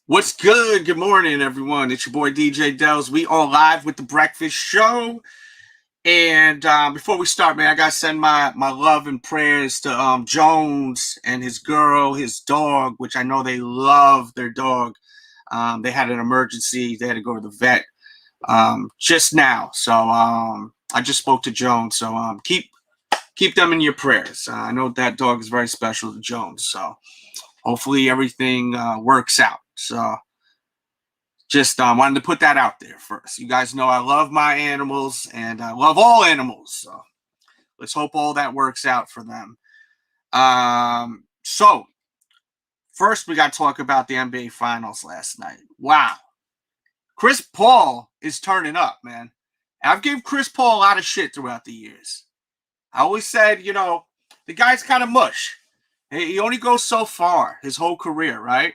What's good? Good morning, everyone. It's your boy DJ Delz. We are live with the breakfast show. And before we start, man, I gotta send my love and prayers to Jones and his girl, his dog, which I know they love their dog. They had an emergency. They had to go to the vet just now. So I just spoke to Jones. So keep them in your prayers. I know that dog is very special to Jones. So hopefully everything works out. So just wanted to put that out there first. You guys know I love my animals and I love all animals. So let's hope all that works out for them. So first we got to talk about the NBA Finals last night. Wow. Chris Paul is turning up, man. I've given Chris Paul a lot of shit throughout the years. I always said, you know, the guy's kind of mush. He only goes so far his whole career, right?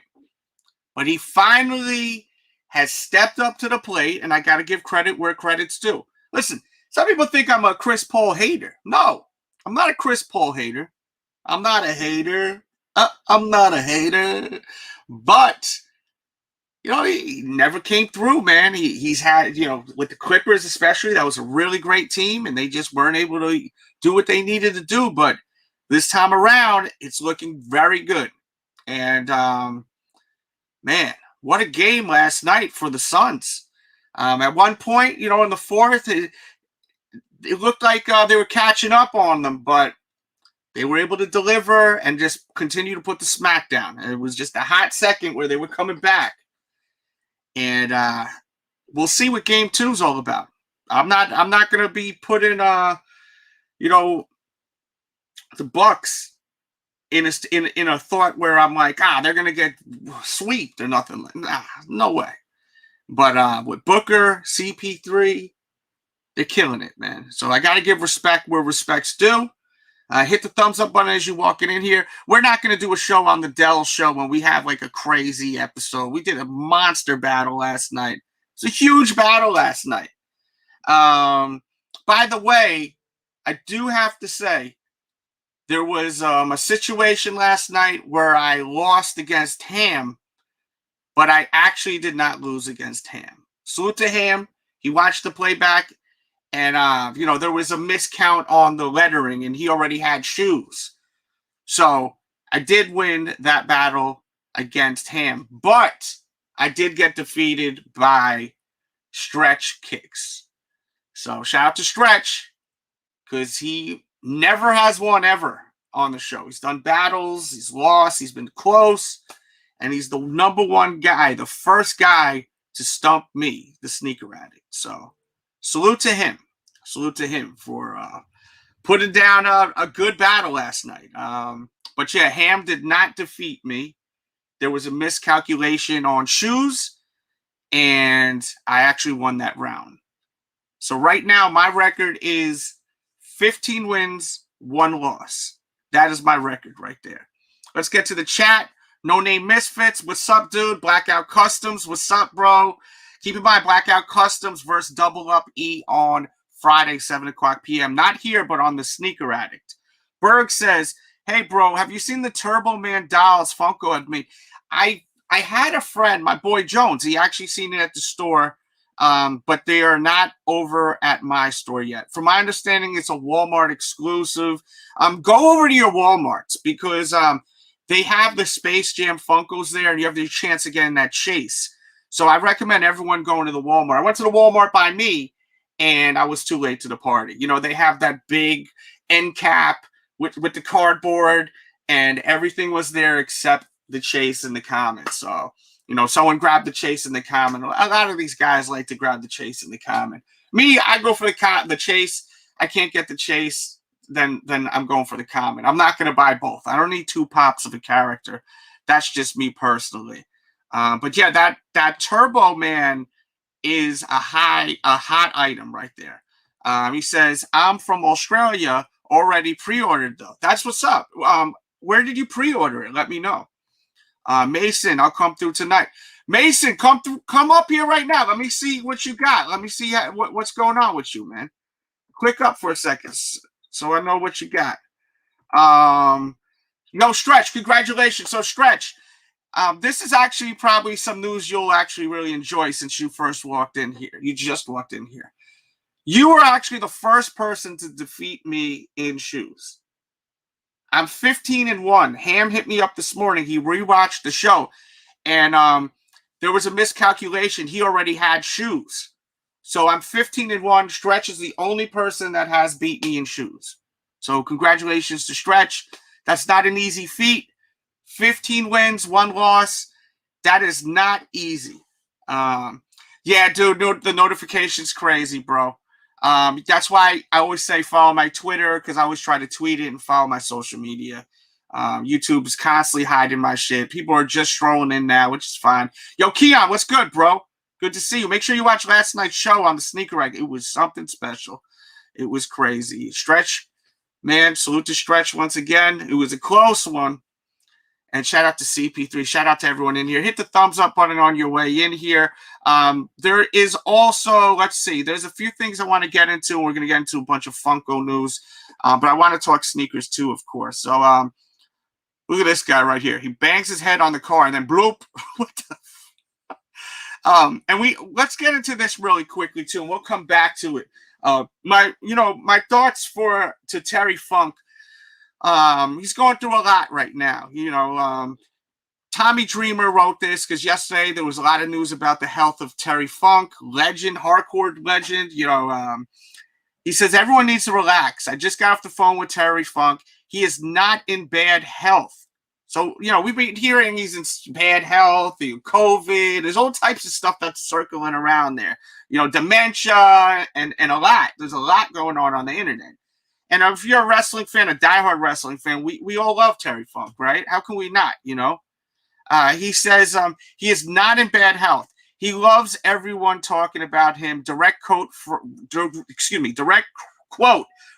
But he finally has stepped up to the plate, and I got to give credit where credit's due. Listen, some people think I'm a Chris Paul hater. No, I'm not a Chris Paul hater. I'm not a hater. I'm not a hater. But, you know, he never came through, man. He's had, you know, with the Clippers especially, that was a really great team, and they just weren't able to do what they needed to do. But this time around, it's looking very good. And, man, what a game last night for the Suns. At one point, you know, in the fourth, it looked like they were catching up on them, but they were able to deliver and just continue to put the smack down. And it was just a hot second where they were coming back. And we'll see what game two is all about. I'm not going to be putting, you know, the Bucks in a thought where I'm like, they're gonna get swept or nothing. No way. But with Booker, CP3, they're killing it, man. So I gotta give respect where respect's due. Hit the thumbs up button as you're walking in here. We're not gonna do a show on the Delz show when we have like a crazy episode. We did a monster battle last night. It's a huge battle last night. By the way, I do have to say, there was a situation last night where I lost against Ham, but I actually did not lose against Ham. Salute to Ham. He watched the playback, and, you know, there was a miscount on the lettering, and he already had shoes. So I did win that battle against Ham, but I did get defeated by Stretch Kicks. So shout out to Stretch, because he never has won ever on the show. He's done battles, he's lost, he's been close, and he's the number one guy, the first guy to stump me, the sneaker addict. So salute to him. Salute to him for putting down a good battle last night. But yeah, Ham did not defeat me. There was a miscalculation on shoes, and I actually won that round. So right now, my record is 15 wins, 1 loss. That is my record right there. Let's get to the chat. No Name Misfits. What's up, dude? Blackout Customs. What's up, bro? Keep in mind, Blackout Customs versus Double Up E on Friday, 7 o'clock p.m. Not here, but on the Sneaker Addict. Berg says, hey, bro, have you seen the Turbo Man dolls Funko had made? I had a friend, my boy Jones. He actually seen it at the store. But they are not over at my store yet. From my understanding, it's a Walmart exclusive. Go over to your Walmarts because they have the Space Jam Funkos there, and you have the chance of getting that chase. So I recommend everyone going to the Walmart. I went to the Walmart by me, and I was too late to the party. You know, they have that big end cap with the cardboard, and everything was there except the chase and the comment. So, you know, someone grabbed the chase in the comment. A lot of these guys like to grab the chase in the comment. Me, I go for the chase. I can't get the chase, then I'm going for the comment. I'm not going to buy both. I don't need 2 pops of a character. That's just me personally. But yeah, that Turbo Man is a hot item right there. He says, I'm from Australia, already pre-ordered though. That's what's up. Where did you pre-order it? Let me know. Mason, I'll come through tonight. Mason, come up here right now. Let me see what you got. Let me see what's going on with you, man. Click up for a second so I know what you got. Stretch, congratulations. So, Stretch, This is actually probably some news you'll actually really enjoy since you first walked in here. You just walked in here. You were actually the first person to defeat me in shoes. I'm 15-1. Ham hit me up this morning. He rewatched the show, and there was a miscalculation. He already had shoes. So I'm 15-1. Stretch is the only person that has beat me in shoes. So congratulations to Stretch. That's not an easy feat. 15 wins, 1 loss. That is not easy. Yeah, dude, the notification's crazy, bro. That's why I always say follow my Twitter, because I always try to tweet it and follow my social media. YouTube is constantly hiding my shit. People are just strolling in now, which is fine. Yo, Keon, what's good, bro? Good to see you. Make sure you watch last night's show on the Sneaker Rack. It was something special. It was crazy. Stretch, man, salute to Stretch once again. It was a close one. And shout out to CP3. Shout out to everyone in here. Hit the thumbs up button on your way in here. There is also, let's see, there's a few things I want to get into. We're going to get into a bunch of Funko news. But I want to talk sneakers too, of course. So look at this guy right here. He bangs his head on the car and then bloop. What the and let's get into this really quickly too, and we'll come back to it. My thoughts to Terry Funk. He's going through a lot right now. Tommy Dreamer wrote this because yesterday there was a lot of news about the health of Terry Funk, hardcore legend. He says everyone needs to relax. I just got off the phone with Terry Funk. He is not in bad health. So, we've been hearing he's in bad health, COVID. There's all types of stuff that's circling around there. Dementia and a lot. There's a lot going on the internet. And if you're a wrestling fan, a diehard wrestling fan, we all love Terry Funk, right? How can we not, He says he is not in bad health. He loves everyone talking about him. Direct quote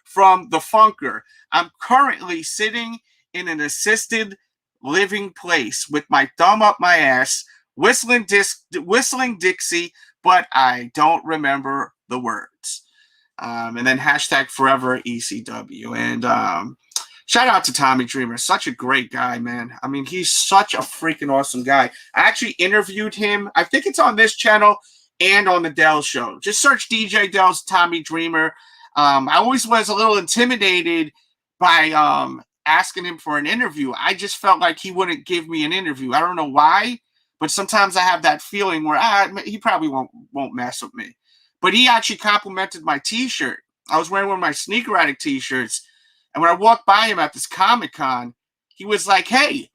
from the Funker. I'm currently sitting in an assisted living place with my thumb up my ass, whistling Dixie, but I don't remember the words. And then hashtag forever ECW. And shout out to Tommy Dreamer. Such a great guy, man. I mean, he's such a freaking awesome guy. I actually interviewed him. I think it's on this channel and on the Delz show. Just search DJ Delz Tommy Dreamer. I always was a little intimidated by asking him for an interview. I just felt like he wouldn't give me an interview. I don't know why, but sometimes I have that feeling where he probably won't mess with me. But he actually complimented my t-shirt. I was wearing one of my Sneaker Addict t-shirts. And when I walked by him at this Comic-Con, he was like, hey.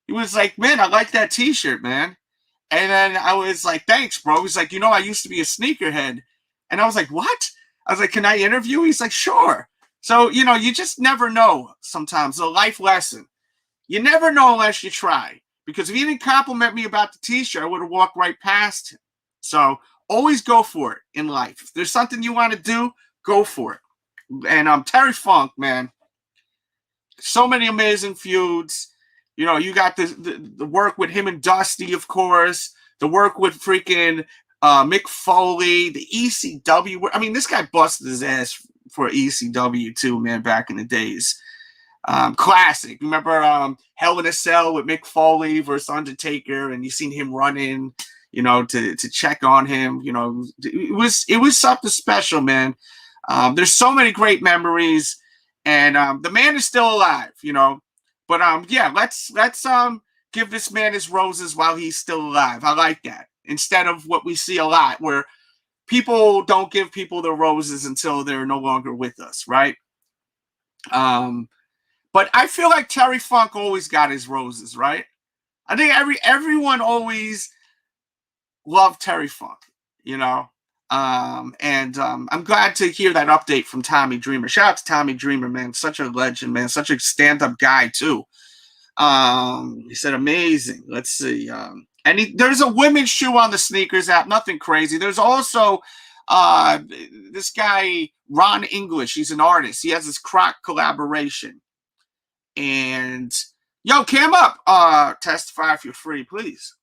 He was like, man, I like that t-shirt, man. And then I was like, thanks, bro. He's like, I used to be a sneakerhead. And I was like, what? I was like, can I interview? He's like, sure. So, you just never know sometimes. A life lesson. You never know unless you try. Because if he didn't compliment me about the t-shirt, I would have walked right past him. So always go for it in life. If there's something you want to do, go for it. And Terry Funk, man, so many amazing feuds. You got the work with him and Dusty, of course. The work with freaking Mick Foley, the ECW. I mean, this guy busted his ass for ECW too, man, back in the days. Classic. Remember Hell in a Cell with Mick Foley versus Undertaker, and you seen him running, to check on him. It was something special, man. There's so many great memories, and the man is still alive, But yeah, let's give this man his roses while he's still alive. I like that. Instead of what we see a lot, where people don't give people their roses until they're no longer with us, right? But I feel like Terry Funk always got his roses, right? I think everyone always loved Terry Funk, I'm glad to hear that update from Tommy Dreamer. Shout out to Tommy Dreamer, man. Such a legend, man. Such a stand-up guy, too. He said amazing. Let's see. There's a women's shoe on the Sneakers app. Nothing crazy. There's also this guy, Ron English. He's an artist. He has this Croc collaboration. And, yo, cam up. Testify if you're free, please.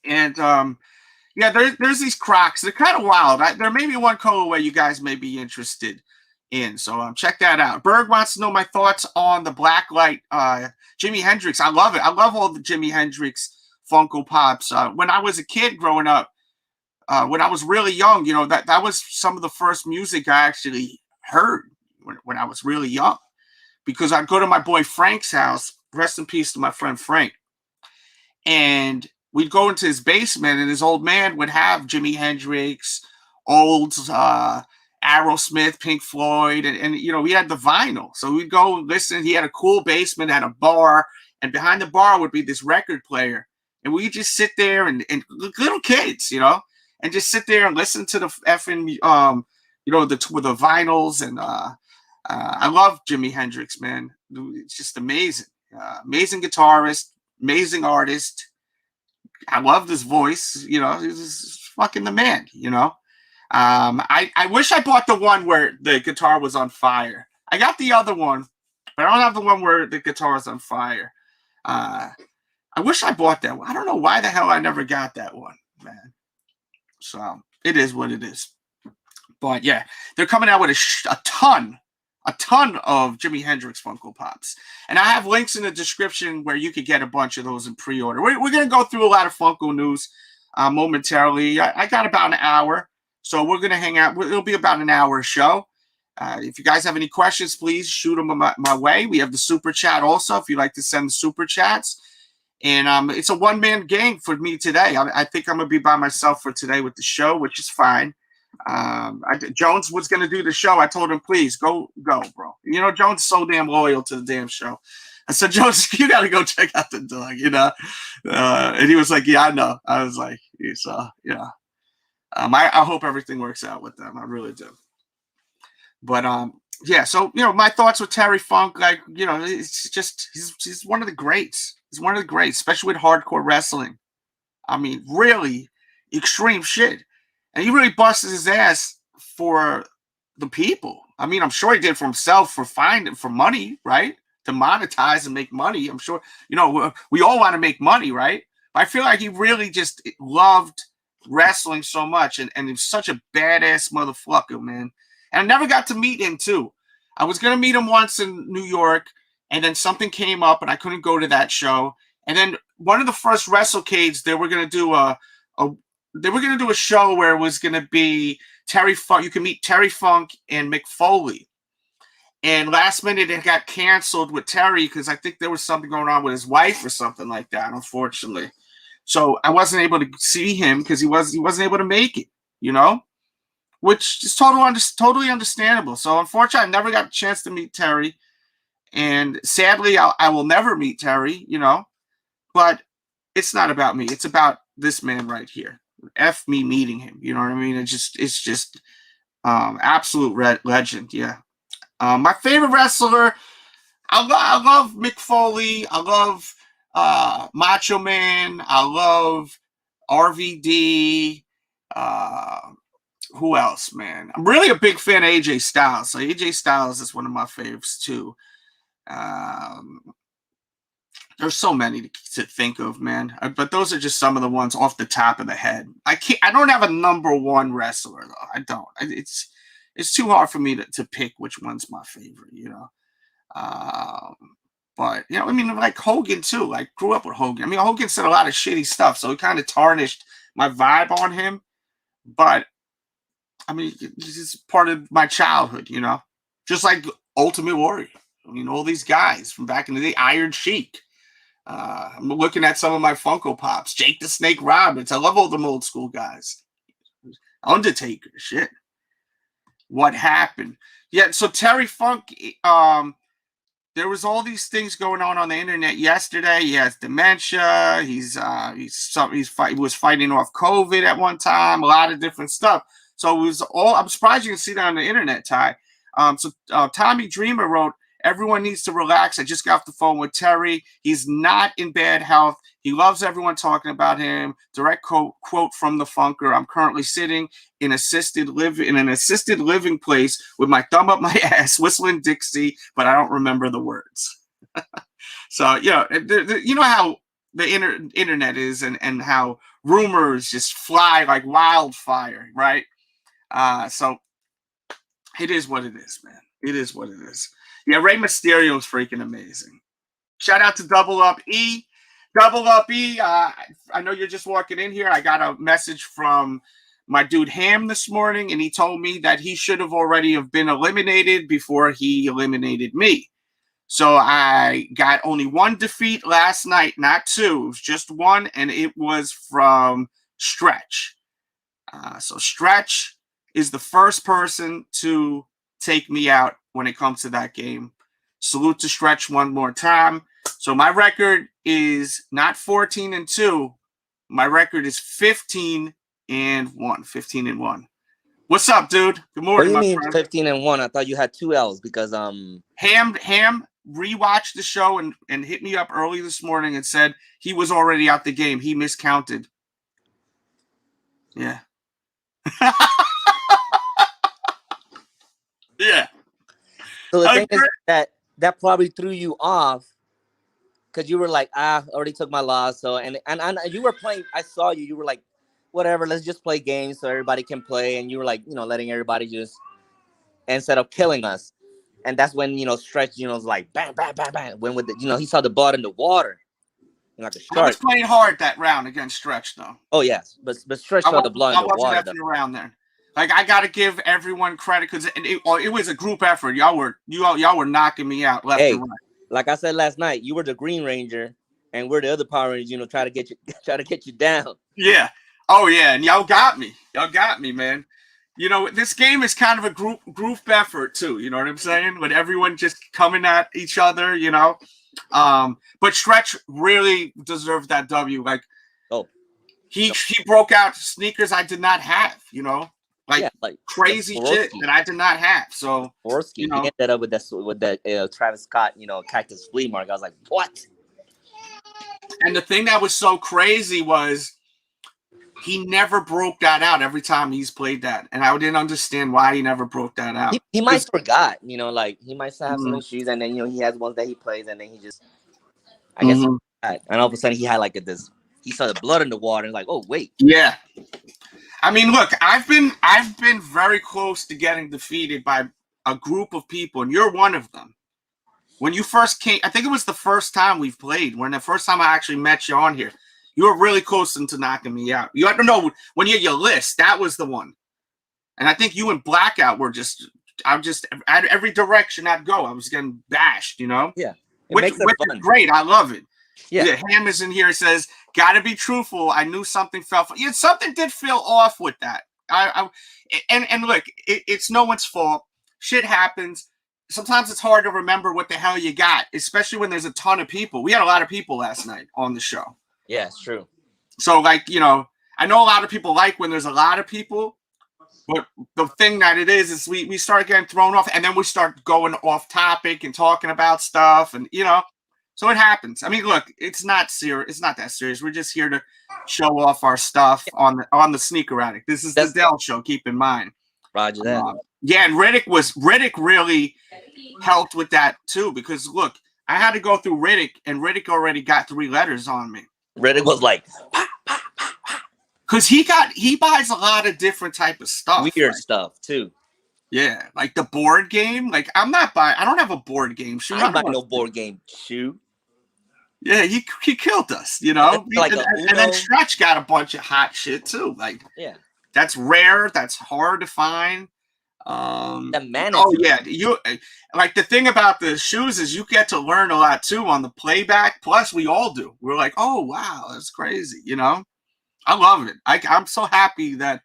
And, yeah, there's these Crocs. They're kind of wild. There may be one colorway you guys may be interested in. So check that out. Berg wants to know my thoughts on the Blacklight Jimi Hendrix. I love it. I love all the Jimi Hendrix Funko Pops. When I was a kid growing up, when I was really young, you know, that was some of the first music I actually heard when I was really young. Because I'd go to my boy Frank's house, rest in peace to my friend Frank, and we'd go into his basement, and his old man would have Jimi Hendrix, old Aerosmith, Pink Floyd, and you know, we had the vinyl. So we'd go listen. He had a cool basement, had a bar, and behind the bar would be this record player. And we'd just sit there and little kids, you know, and just sit there and listen to the effing, you know, the vinyls. And I love Jimi Hendrix, man. It's just amazing. Amazing guitarist, amazing artist. I love his voice, you know, he's fucking the man, you know. I wish I bought the one where the guitar was on fire. I got the other one, but I don't have the one where the guitar is on fire. I wish I bought that one. I don't know why the hell I never got that one, man. So it is what it is. But yeah, they're coming out with a ton of Jimi Hendrix Funko Pops. And I have links in the description where you could get a bunch of those in pre-order. We're going to go through a lot of Funko news momentarily. I got about an hour, so we're going to hang out. It'll be about an hour show. If you guys have any questions, please shoot them my way. We have the Super Chat also, if you'd like to send the Super Chats. And it's a one-man gang for me today. I think I'm going to be by myself for today with the show, which is fine. Jones was going to do the show. I told him, please, go, bro. You know, Jones is so damn loyal to the damn show. I said, Jones, you got to go check out the dog, you know. And he was like, yeah, I know. I was like, yeah. I hope everything works out with them. I really do. But yeah, so, you know, my thoughts with Terry Funk, like, you know, it's just, he's one of the greats. He's one of the greats, especially with hardcore wrestling. I mean, really extreme shit. And he really busted his ass for the people. I mean, I'm sure he did for himself, for money, right? To monetize and make money. I'm sure, you know, we all want to make money, right? But I feel like he really just loved wrestling so much. And he's such a badass motherfucker, man. And I never got to meet him, too. I was going to meet him once in New York, and then something came up, and I couldn't go to that show. And then one of the first WrestleCades, they were going to do a show where it was going to be Terry Funk. You can meet Terry Funk and Mick Foley. And last minute, it got canceled with Terry because I think there was something going on with his wife or something like that, unfortunately. So I wasn't able to see him because he wasn't able to make it, you know, which is totally understandable. So unfortunately, I never got a chance to meet Terry. And sadly, I will never meet Terry, you know, but it's not about me. It's about this man right here. F me meeting him. You know what I mean? It's just absolute legend. Yeah. My favorite wrestler, I love Mick Foley. I love Macho Man. I love RVD. Who else, man? I'm really a big fan of AJ Styles. So AJ Styles is one of my favorites too. There's so many to think of, man. But those are just some of the ones off the top of the head. I don't have a number one wrestler though. I don't. It's too hard for me to pick which one's my favorite, you know. But you know, I mean, like Hogan too. Like grew up with Hogan. I mean, Hogan said a lot of shitty stuff, so it kind of tarnished my vibe on him. But I mean, this is part of my childhood, you know. Just like Ultimate Warrior. I mean, all these guys from back in the day, Iron Sheik. I'm looking at some of my Funko Pops. Jake the Snake Roberts. I love all them old school guys. Undertaker, shit. What happened? Yeah, so Terry Funk, there was all these things going on the internet yesterday. He has dementia. He was fighting off COVID at one time. A lot of different stuff. So it was all. I'm surprised you can see that on the internet, Ty. So Tommy Dreamer wrote, "Everyone needs to relax. I just got off the phone with Terry. He's not in bad health. He loves everyone talking about him. Direct quote from the Funker. I'm currently sitting in an assisted living place with my thumb up my ass, whistling Dixie, but I don't remember the words." So, you know, you know how the internet is and how rumors just fly like wildfire, right? So It is what it is, man. It is what it is. Yeah, Rey Mysterio is freaking amazing. Shout out to Double Up E. Double Up E. I know you're just walking in here. I got a message from my dude Ham this morning, and he told me that he should have already have been eliminated before he eliminated me. So I got only one defeat last night, not two. It was just one, and it was from Stretch. So Stretch is the first person to take me out when it comes to that game. Salute to Stretch one more time. So my record is not 14-2. My record is 15-1. 15-1. What's up, dude? Good morning. What do you mean 15-1? I thought you had 2 L's because Ham rewatched the show and hit me up early this morning and said he was already out the game. He miscounted. Yeah. Yeah. So the thing is that probably threw you off because you were like, already took my loss. So and you were playing. I saw you. You were like, whatever. Let's just play games so everybody can play. And you were like, letting everybody just instead of killing us. And that's when Stretch, was like bang, bang, bang, bang. When with the, he saw the blood in the water. Like I was playing hard that round against Stretch, though. Oh yes, but Stretch saw the blood in the water. I wasn't effing around there. Like I gotta give everyone credit because it was a group effort. Y'all were knocking me out left and right. Like I said last night, you were the Green Ranger, and we're the other Power Rangers. Try to get you down. Yeah. Oh yeah, and y'all got me. Y'all got me, man. This game is kind of a group effort too. You know what I'm saying? With everyone just coming at each other. But Stretch really deserved that W. Like, he broke out sneakers I did not have. Like crazy shit that I did not have. So he ended up with that Travis Scott, Cactus Flea Mark. I was like, what? And the thing that was so crazy was he never broke that out every time he's played that, and I didn't understand why he never broke that out. He might forgot, like he might still have some issues, and then he has ones that he plays, and then he just, I guess, and all of a sudden he had like this. He saw the blood in the water, and like, oh wait, yeah. I mean, look, I've been very close to getting defeated by a group of people, and you're one of them. When you first came, I think it was the first time we've played. When the first time I actually met you on here, you were really close to knocking me out. You had to know when you had your list, that was the one. And I think you and Blackout were at every direction I'd go, I was getting bashed, Yeah. Which is great. I love it. Yeah. Ham is in here. It says, gotta be truthful. I knew something fell. Yeah, something did feel off with that. And look, it's no one's fault. Shit happens. Sometimes it's hard to remember what the hell you got, especially when there's a ton of people. We had a lot of people last night on the show. Yeah, it's true. So, like, I know a lot of people like when there's a lot of people, but the thing that it is we start getting thrown off, and then we start going off topic and talking about stuff, and so it happens. I mean, look, it's not serious. It's not that serious. We're just here to show off our stuff on the Sneaker Addict. This is the Delz show. Keep in mind. Roger that. Yeah, and Riddick really helped with that too, because look, I had to go through Riddick, and Riddick already got 3 letters on me. Riddick was like, because he buys a lot of different type of stuff, weird stuff too. Yeah, like the board game. Like I don't have a board game shoe. I don't buy no board game shoe. Yeah, he killed us, Like and then Stretch got a bunch of hot shit too. Like, yeah, that's rare. That's hard to find. The man. Oh yeah, you like the thing about the shoes is you get to learn a lot too on the playback. Plus, we all do. We're like, oh wow, that's crazy. I love it. I'm so happy that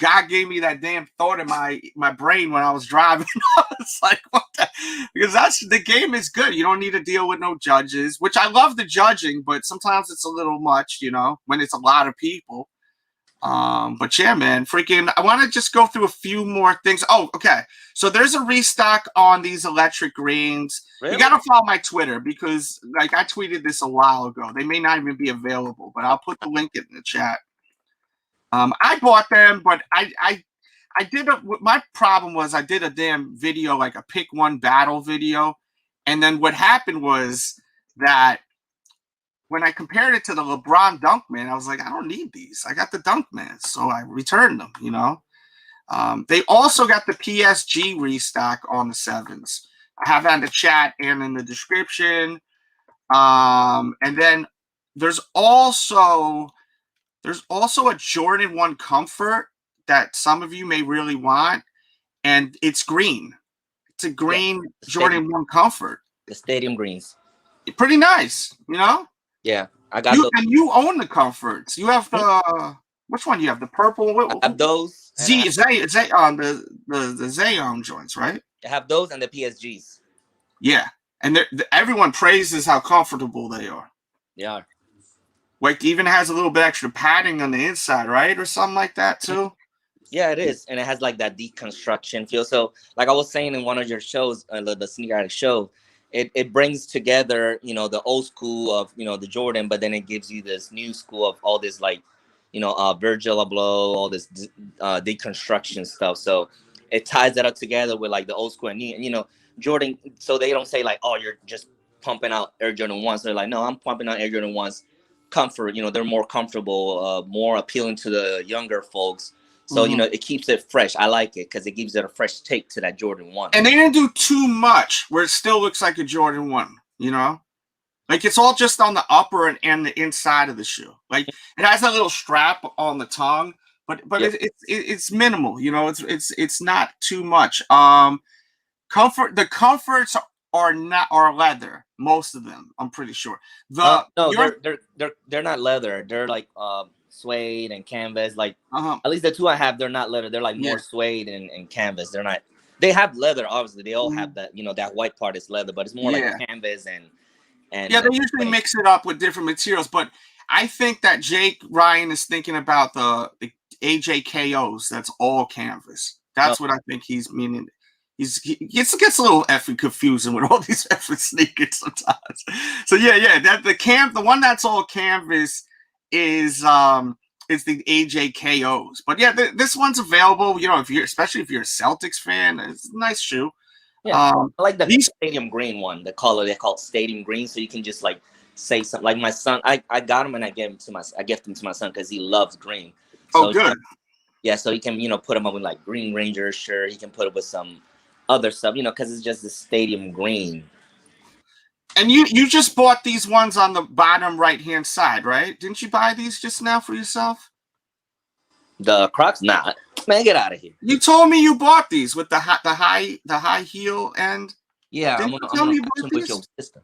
God gave me that damn thought in my brain when I was driving. I was like, what the? Because the game is good. You don't need to deal with no judges, which I love the judging, but sometimes it's a little much, when it's a lot of people. But yeah, man, freaking, I want to just go through a few more things. Oh, okay. So there's a restock on these electric greens. Really? You got to follow my Twitter because like I tweeted this a while ago. They may not even be available, but I'll put the link in the chat. I bought them, but my problem was I did a damn video, like a pick one battle video. And then what happened was that when I compared it to the LeBron Dunkman, I was like, I don't need these. I got the Dunkman. So I returned them, They also got the PSG restock on the 7s. I have that in the chat and in the description. And then there's also a Jordan 1 Comfort that some of you may really want, and it's green. It's a green Jordan 1 Comfort. The stadium greens. Pretty nice, you know? Yeah, I got those. And you own the Comforts. You have the which one? You have the purple. I have those. The Zayon joints, right? I have those and the PSGs. Yeah, and everyone praises how comfortable they are. They are. Like, even has a little bit extra padding on the inside, right, or something like that too. Yeah, it is, and it has like that deconstruction feel. So, like I was saying in one of your shows, the Sneaker Addict show, it brings together, you know, the old school of, you know, the Jordan, but then it gives you this new school of all this, like, you know, Virgil Abloh, all this deconstruction stuff. So it ties that up together with like the old school and you know, Jordan. So they don't say like, oh, you're just pumping out Air Jordan 1s. They're like, no, I'm pumping out Air Jordan 1s. Comfort, you know, they're more comfortable, more appealing to the younger folks. So, you know, it keeps it fresh. I like it because it gives it a fresh take to that Jordan 1. And they didn't do too much where it still looks like a Jordan 1, you know? Like, it's all just on the upper and the inside of the shoe. Like, it has that little strap on the tongue, but yep. it's minimal, you know? It's not too much. The comforts are leather, most of them, I'm pretty sure. No, they're not leather. They're like suede and canvas. Like at least the two I have, they're not leather. They're like more suede and canvas. They're not. They have leather, obviously. They all have that. You know, that white part is leather, but it's more like canvas and yeah. They usually mix it up with different materials, but I think that Jake Ryan is thinking about the AJKOs. That's all canvas. That's what I think he's meaning. He gets a little effing confusing with all these effing sneakers sometimes. So that the one that's all canvas is the AJKOs. But yeah, this one's available. You know, especially if you're a Celtics fan, it's a nice shoe. Yeah, I like the stadium green one. The color they call it stadium green, so you can just like say something. Like my son, I got him and I gift them to my son because he loves green. So good. So he can, you know, put him up with like Green Ranger shirt. He can put it with some other stuff, you know, because it's just the stadium green. And you just bought these ones on the bottom right hand side, right? Didn't you buy these just now for yourself? The Crocs? Nah, man, get out of here. You told me you bought these with the high heel end. Yeah, I'm gonna tell me you bought these? Your system.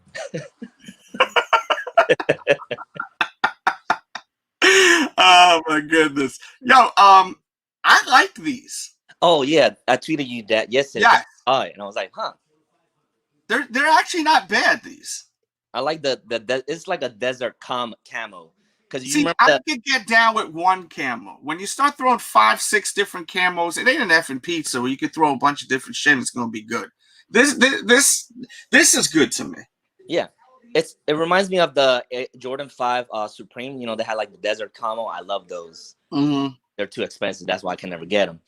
Oh my goodness, yo, I like these. Oh yeah, I tweeted you that yesterday. Yeah. Oh, and I was like, huh. They're actually not bad. These. I like the it's like a desert camo. Because you remember I could get down with one camo. When you start throwing 5-6 different camos, it ain't an effing pizza where you could throw a bunch of different shit and it's gonna be good. This is good to me. Yeah. It reminds me of the Jordan 5 Supreme. You know, they had like the desert camo. I love those. They're too expensive. That's why I can never get them.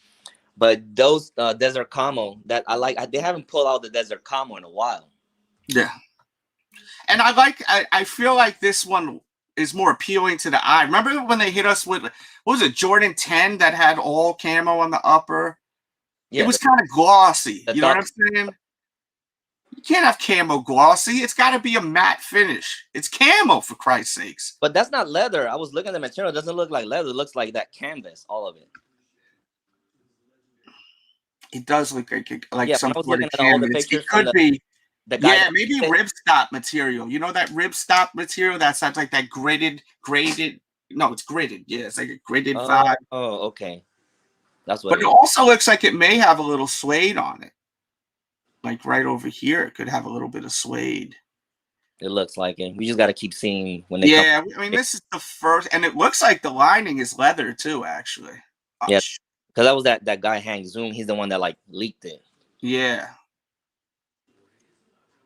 But those desert camo that I like, they haven't pulled out the desert camo in a while. Yeah. And I feel like this one is more appealing to the eye. Remember when they hit us with, what was it, Jordan 10 that had all camo on the upper? Yeah, it was kind of glossy. You know what I'm saying? You can't have camo glossy. It's got to be a matte finish. It's camo, for Christ's sakes. But that's not leather. I was looking at the material. It doesn't look like leather. It looks like that canvas, all of it. It does look like some sort of canvas. It could be. Maybe ripstop material. You know that ripstop material? That's like that graded. No, it's gridded. Yeah, it's like a gridded vibe. Oh, okay. That's what. But it also looks like it may have a little suede on it. Like right over here, it could have a little bit of suede. It looks like it. We just got to keep seeing when they. Yeah, I mean, this is the first, and it looks like the lining is leather too, actually. Yeah, because that was that guy Hank Zoom. He's the one that like leaked it. Yeah.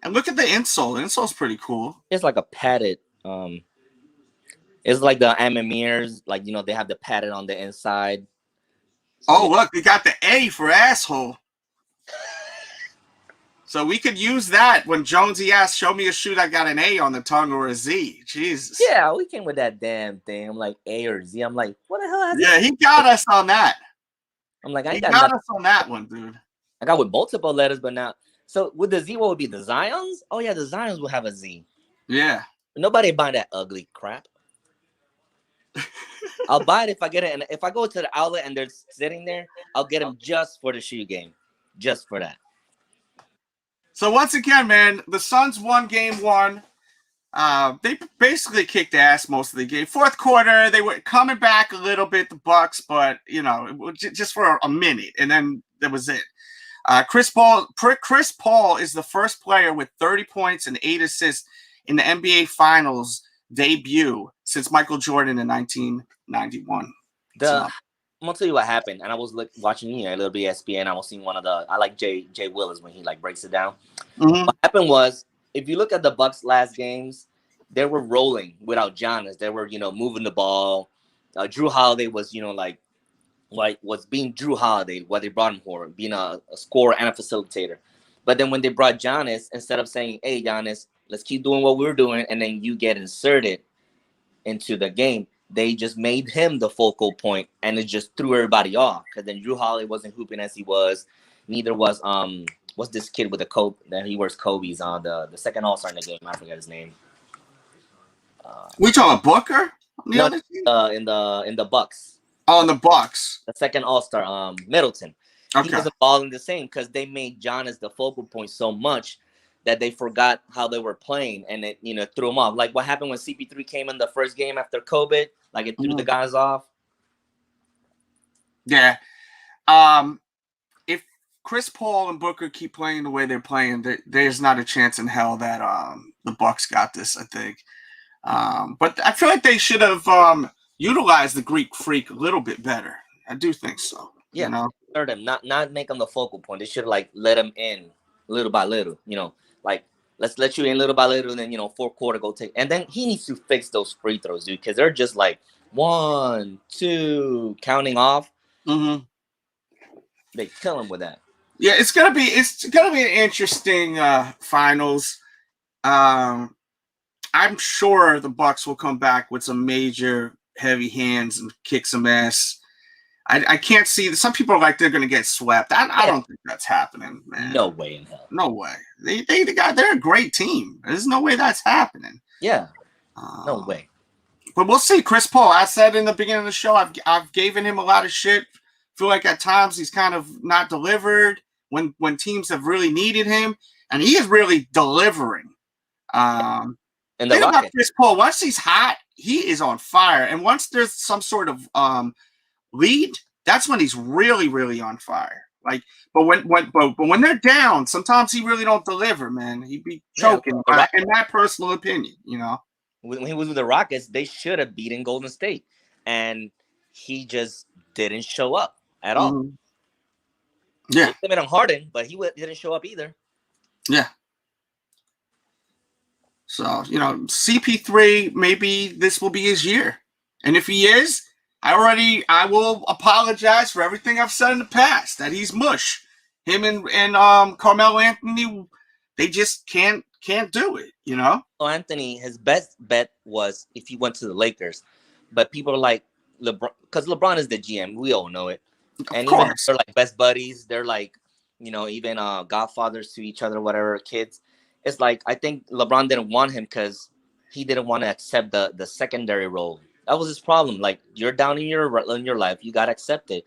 And look at the insole. The insole's pretty cool. It's like a padded. It's like the Amamirs, like, you know, they have the padded on the inside. So look, we got the A for asshole. So we could use that when Jonesy asked, show me a shoe that got an A on the tongue or a Z. Jesus. Yeah, we came with that damn thing. I'm like, A or Z. I'm like, what the hell? He got us on that. I'm like, I You ain't got got nothing. us on that one, dude. I got with multiple letters, but now. So with the Z, what would be the Zions? Oh yeah, the Zions will have a Z. Yeah. Nobody buying that ugly crap. I'll buy it if I get it, and if I go to the outlet and they're sitting there, I'll get them just for the shoe game, just for that. So once again, man, the Suns won game one. They basically kicked ass most of the game. Fourth quarter, they were coming back a little bit, the Bucks, but you know, just for a minute, and then that was it. Chris Paul is the first player with 30 points and 8 assists in the NBA Finals debut since Michael Jordan in 1991. I'm gonna tell you what happened, and I was watching a little bit ESPN. I was seeing one of the. I like Jay Willis when he like breaks it down. Mm-hmm. What happened was, if you look at the Bucks' last games, they were rolling without Giannis. They were moving the ball. Drew Holiday was was being Drew Holiday, what they brought him for, being a scorer and a facilitator. But then when they brought Giannis, instead of saying, "Hey Giannis, let's keep doing what we're doing," and then you get inserted into the game, they just made him the focal point, and it just threw everybody off. Because then Drew Holiday wasn't hooping as he was. Neither was what's this kid with the Kobe that he wears Kobe's on the second All-Star in the game. I forget his name. We talking about Booker? No, in the Bucks. Oh, in the Bucks. The second All-Star, Middleton. Okay. He wasn't balling the same because they made Giannis the focal point so much that they forgot how they were playing, and it threw them off. Like what happened when CP3 came in the first game after COVID, like it threw the guys off. Yeah. If Chris Paul and Booker keep playing the way they're playing, there's not a chance in hell that the Bucks got this, I think. But I feel like they should have utilized the Greek Freak a little bit better. I do think so. Yeah, them not make them the focal point. They should have let him in little by little. Let's let you in little by little, and then fourth quarter go take. And then he needs to fix those free throws, dude, because they're just 1, 2 counting off. Mm-hmm. They kill him with that. Yeah, it's gonna be an interesting finals. I'm sure the Bucks will come back with some major heavy hands and kick some ass. I can't see. Some people are like they're gonna get swept. I don't think that's happening, man. No way in hell. No way. They're a great team. There's no way that's happening. Yeah. No way. But we'll see. Chris Paul, I said in the beginning of the show, I've given him a lot of shit. Feel like at times he's kind of not delivered when teams have really needed him, and he is really delivering. And the thing about Chris Paul, once he's hot, he is on fire, and once there's some sort of lead, that's when he's really, really on fire. But when they're down, sometimes he really don't deliver, man. He'd be choking, in my personal opinion, When he was with the Rockets, they should have beaten Golden State, and he just didn't show up at all. Yeah, they made him Harden, but he didn't show up either. Yeah. So CP3, maybe this will be his year, and if he is, I will apologize for everything I've said in the past that he's mush. Him and Carmelo Anthony, they just can't do it, So Anthony, his best bet was if he went to the Lakers, but people are like LeBron, because LeBron is the GM. We all know it, and even they're best buddies. They're even godfathers to each other, whatever, kids. It's I think LeBron didn't want him because he didn't want to accept the secondary role. That was his problem. You're down in your life, you gotta accept it.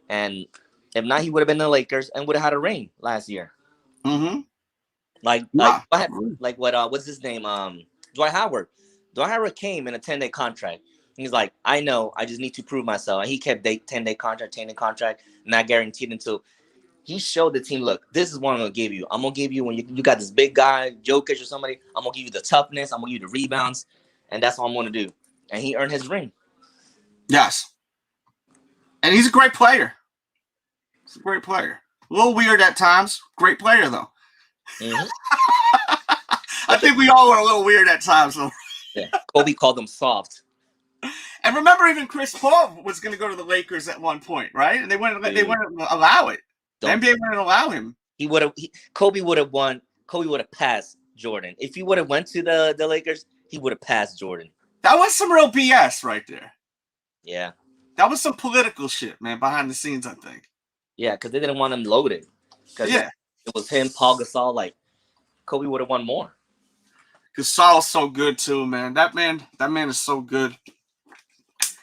And if not, he would have been in the Lakers and would have had a ring last year. Mm-hmm. What's his name? Dwight Howard. Dwight Howard came in a 10-day contract. He's like, I know, I just need to prove myself. And he kept 10-day contract, not guaranteed until he showed the team, look, this is what I'm gonna give you. I'm gonna give you when you got this big guy, Jokic or somebody. I'm gonna give you the toughness. I'm gonna give you the rebounds, and that's all I'm gonna do. And he earned his ring. Yes. And he's a great player. He's a great player. A little weird at times. Great player, though. Mm-hmm. I think we all were a little weird at times, though. Yeah. Kobe called him soft. And remember, even Chris Paul was going to go to the Lakers at one point, right? And they wouldn't allow it. The NBA wouldn't allow him. Kobe would have won. Kobe would have passed Jordan. If he would have went to the Lakers, he would have passed Jordan. That was some real BS right there. Yeah. That was some political shit, man, behind the scenes, I think. Yeah, because they didn't want him loaded. Because it was him, Paul Gasol. Like Kobe would have won more. Gasol's so good too, man. That man is so good.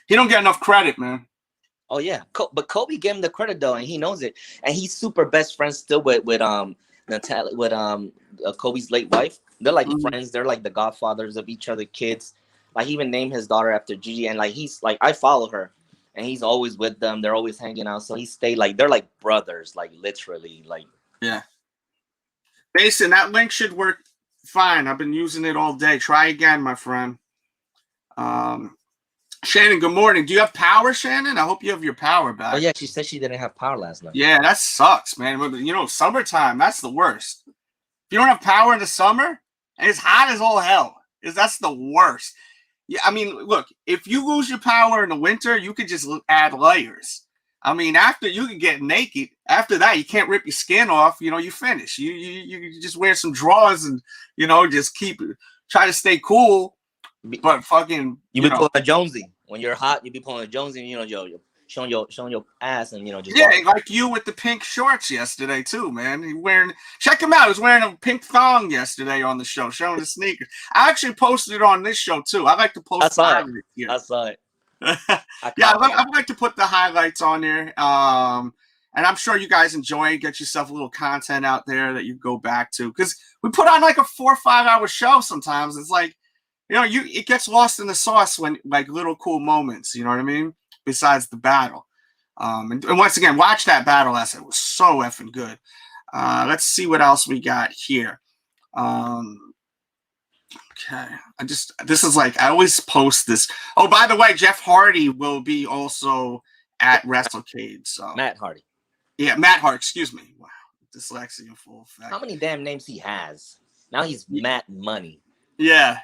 He don't get enough credit, man. Oh yeah, but Kobe gave him the credit though, and he knows it. And he's super best friends still with Natalia, with Kobe's late wife. They're like friends. They're like the godfathers of each other kids. Like he even named his daughter after Gigi, and like he's like I follow her, and he's always with them. They're always hanging out. So he stayed like they're like brothers, like literally, like yeah. Mason, that link should work fine. I've been using it all day. Try again, my friend. Shannon, good morning. Do you have power, Shannon? I hope you have your power back. Oh yeah, she said she didn't have power last night. Yeah, that sucks, man. You know, summertime, that's the worst. If you don't have power in the summer, and it's hot as all hell, that's the worst. Yeah, I mean, look, if you lose your power in the winter, you could just add layers. I mean, after you can get naked, after that, you can't rip your skin off. You know, you finish. You just wear some drawers and, you know, just try to stay cool. But fucking, you be pulling a Jonesy. When you're hot, you be pulling a Jonesy, and, you know, you're showing your ass, and, you know, just like you with the pink shorts yesterday too, man. Check him out. He was wearing a pink thong yesterday on the show, showing his sneakers. I actually posted it on this show too. I like to post. I saw it. I'd like to put the highlights on there. And I'm sure you guys enjoy. Get yourself a little content out there that you go back to, because we put on like a 4 or 5 hour show. Sometimes it's like, you know, it gets lost in the sauce when like little cool moments. You know what I mean? Besides the battle. And once again, watch that battle last night. It was so effing good. Let's see what else we got here. Okay. This is like, I always post this. Oh, by the way, Jeff Hardy will be also at WrestleCade. So Matt Hardy. Yeah, Matt Hardy, excuse me. Wow. Dyslexia in full effect. How many damn names he has? Now he's Matt Money. Yeah.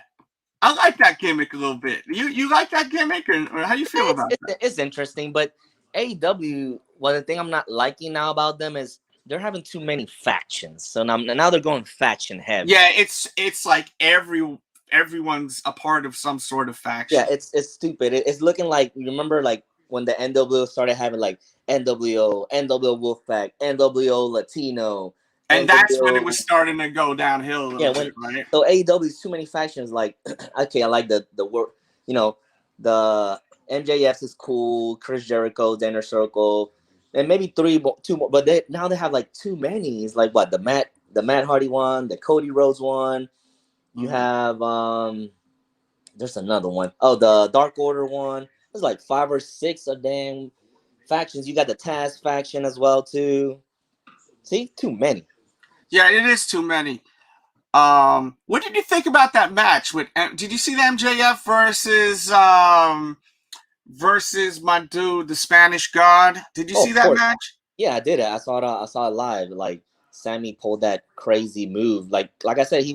I like that gimmick a little bit. You like that gimmick, or how you feel about that? It's interesting, but AEW, well, the thing I'm not liking now about them is they're having too many factions. So now they're going faction heavy. Yeah, it's like everyone's a part of some sort of faction. Yeah, it's stupid. It's looking like, you remember like when the NWO started having like NWO Wolfpack, NWO Latino. And that's when it was starting to go downhill. Right? So AEW is too many factions. Like, okay, I like the work. You know, the MJFs is cool. Chris Jericho, Inner Circle, and maybe two more. But now they have like too many. It's like what, the Matt Hardy one, the Cody Rhodes one. You have there's another one. Oh, the Dark Order one. There's like 5 or 6 of damn factions. You got the Taz faction as well too. See, too many. Yeah, it is too many. What did you think about that match? Did you see the MJF versus my dude, the Spanish God? Did you see that match? Yeah, I did. I saw it live. Like Sammy pulled that crazy move. Like I said,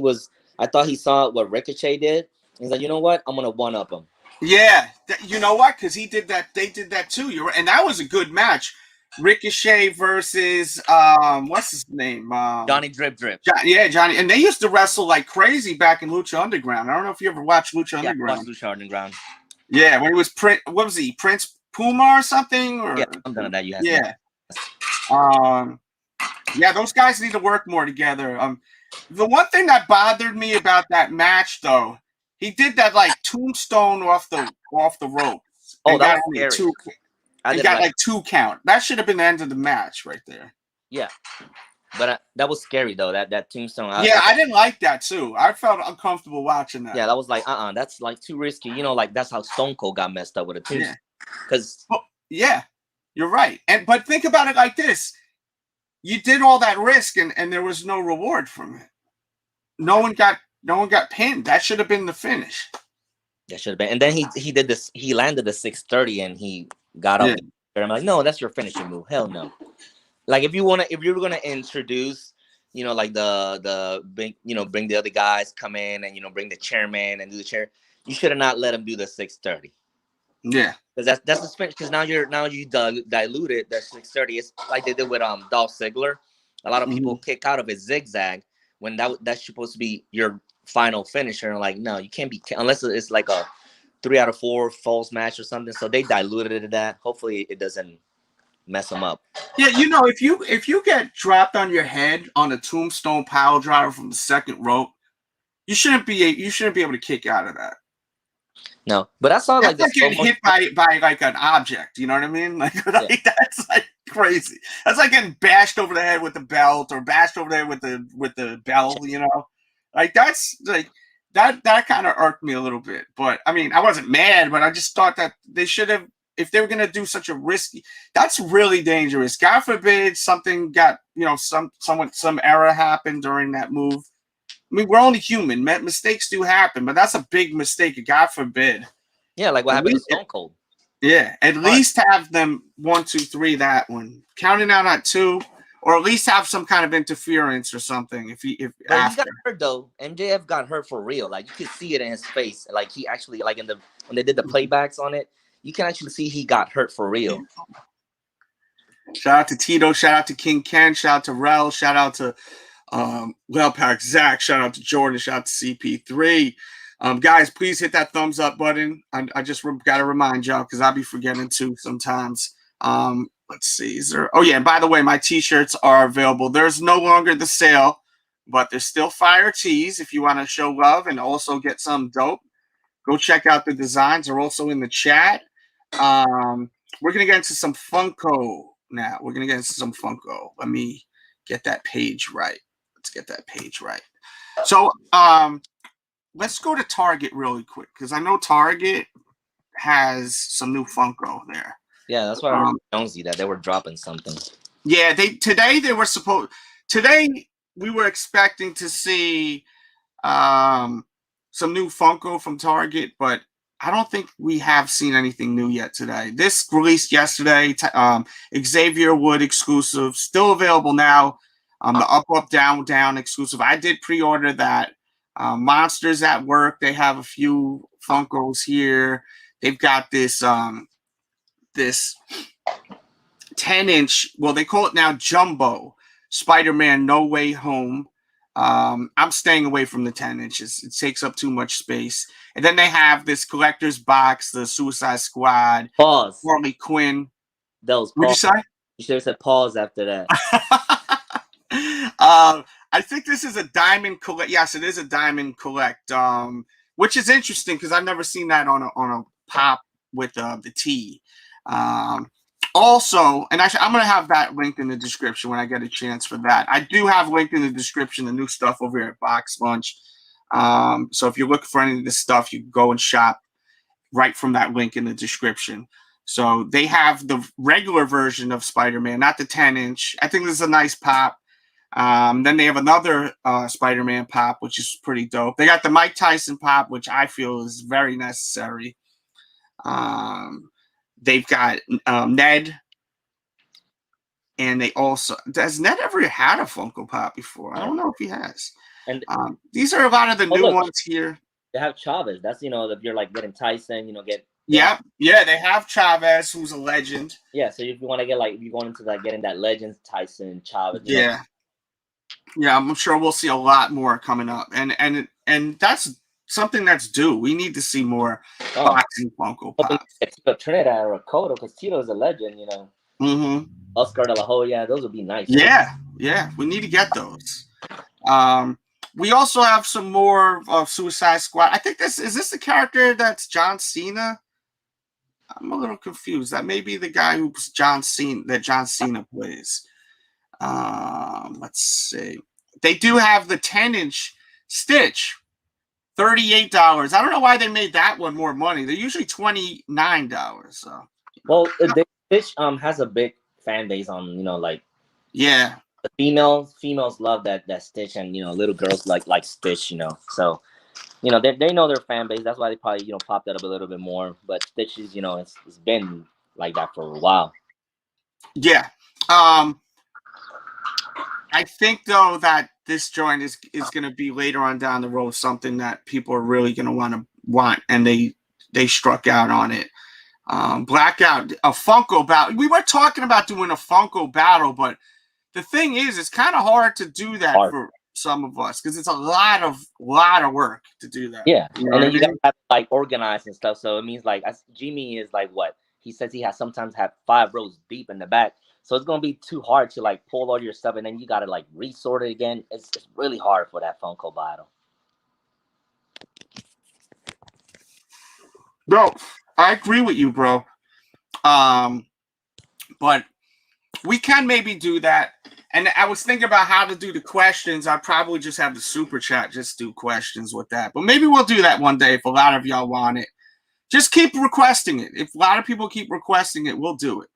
I thought he saw what Ricochet did. He's like, you know what? I'm gonna one up him. Yeah, you know what? Because he did that. They did that too. And that was a good match. Ricochet versus what's his name? Johnny Drip. Johnny. And they used to wrestle like crazy back in Lucha Underground. I don't know if you ever watched Lucha Underground. I watched Lucha Underground. Yeah, when he was what was he? Prince Puma or something? Or, yeah, something like that. You yeah, those guys need to work more together. The one thing that bothered me about that match, though, he did that like tombstone off the rope. Oh, that was scary. He got like 2 count. That should have been the end of the match right there. Yeah, but that was scary though. That tombstone. I didn't like that too. I felt uncomfortable watching that. Yeah, that was like that's like too risky. You know, like that's how Stone Cold got messed up with a tombstone. Because you're right. But think about it like this: you did all that risk, and there was no reward from it. No one got pinned. That should have been the finish. That should have been. And then he did this. He landed the 630 and he got up there. I'm like, no, that's your finishing move. Hell no. Like if you're gonna introduce, you know, like the big, you know, bring the other guys, come in and, you know, bring the chairman and do the chair. You should have not let him do the 630. Yeah. Because that's the finish. Because now you diluted that 630. It's like they did with Dolph Ziggler. A lot of people kick out of his zigzag when that's supposed to be your final finisher. And like, no, you can't be, unless it's like a 3 out of 4 falls match or something. So they diluted it to that. Hopefully it doesn't mess them up. Yeah, you know, if you get dropped on your head on a tombstone pile driver from the second rope, you shouldn't be able to kick out of that. No, but I saw like that's like getting hit by like an object. You know what I mean? Like, like that's like crazy. That's like getting bashed over the head with the belt or bashed over the head with the bell. You know, like that's like that kind of irked me a little bit. But I mean, I wasn't mad, but I just thought that they should have, if they were going to do such a risky, that's really dangerous. God forbid something got, you know, some error happened during that move. I mean, we're only human. Mistakes do happen, but that's a big mistake. God forbid. Yeah, like what happened to Stone Cold. Yeah, at least have them 1, 2, 3 that one, counting out at 2, or at least have some kind of interference or something. If he got hurt though, MJF got hurt for real. Like you could see it in his face. Like he actually, like in the when they did the playbacks on it, you can actually see he got hurt for real. Shout out to Tito. Shout out to King Ken. Shout out to Rel. Shout out to Well Pack Zach. Shout out to Jordan. Shout out to CP3. Guys, please hit that thumbs up button. I just got to remind y'all because I'll be forgetting too sometimes. Let's see. Is there? Oh yeah. And by the way, my T-shirts are available. There's no longer the sale, but there's still fire tees if you want to show love and also get some dope. Go check out the designs. They're also in the chat. We're gonna get into some Funko now. We're gonna get into some Funko. Let me get that page right. Let's get that page right. So let's go to Target really quick because I know Target has some new Funko there. Yeah, that's why I heard Jonesy that they were dropping something. Yeah, today we were expecting to see some new Funko from Target, but I don't think we have seen anything new yet today. This released yesterday. Xavier Wood exclusive, still available now. The up, down exclusive. I did pre-order that. Monsters at Work. They have a few Funkos here. They've got this this 10-inch. Well, they call it now Jumbo Spider-Man No Way Home. I'm staying away from the 10 inches. It takes up too much space. And then they have this collector's box, the Suicide Squad. Pause. Harley Quinn. Delz, what'd you say? You should have said pause after that. I think this is a diamond collect. Yes, it is a diamond collect. Which is interesting because I've never seen that on a pop with the T. Also, and actually, I'm going to have that linked in the description when I get a chance for that. I do have linked in the description the new stuff over here at Box Lunch. So if you're looking for any of this stuff, you can go and shop right from that link in the description. So they have the regular version of Spider-Man, not the 10-inch. I think this is a nice pop. Then they have another Spider-Man pop, which is pretty dope. They got the Mike Tyson pop, which I feel is very necessary. They've got Ned, and they also has Ned ever had a Funko Pop before? I don't know if he has. And these are a lot of the new ones here. They have Chavez. That's if you're like getting Tyson, get. Yeah, they have Chavez, who's a legend. Yeah, so if you want to get if you're going into getting that Legends Tyson Chavez. Yeah, I'm sure we'll see a lot more coming up, and that's something that's due. We need to see more boxing Funko Pops. Trinidad or Cotto, because Tito is a legend, Mm-hmm. Oscar de la Hoya, those would be nice. Yeah, we need to get those. We also have some more of Suicide Squad. I think is this the character that's John Cena? I'm a little confused. That may be the guy who's John Cena plays. Let's see. They do have the 10-inch Stitch. $38. I don't know why they made that one more money. They're usually $29. So, well, Stitch has a big fan base on yeah. The females love that Stitch, and little girls like Stitch. So they know their fan base. That's why they probably popped that up a little bit more. But Stitch is it's been like that for a while. Yeah. I think though that this joint is going to be later on down the road something that people are really going to want, and they struck out on it. Blackout, a Funko battle. We were talking about doing a Funko battle, but the thing is, it's kind of hard to do that for some of us because it's a lot of work to do that. Yeah, and then you got to have organize and stuff. So it means Jimmy is what he says he has sometimes have 5 rows deep in the back. So it's gonna be too hard to like pull all your stuff, and then you gotta like resort it again. It's really hard for that Funko battle. Bro, I agree with you, bro. But we can maybe do that. And I was thinking about how to do the questions. I'd probably just have the super chat, just do questions with that. But maybe we'll do that one day if a lot of y'all want it. Just keep requesting it. If a lot of people keep requesting it, we'll do it.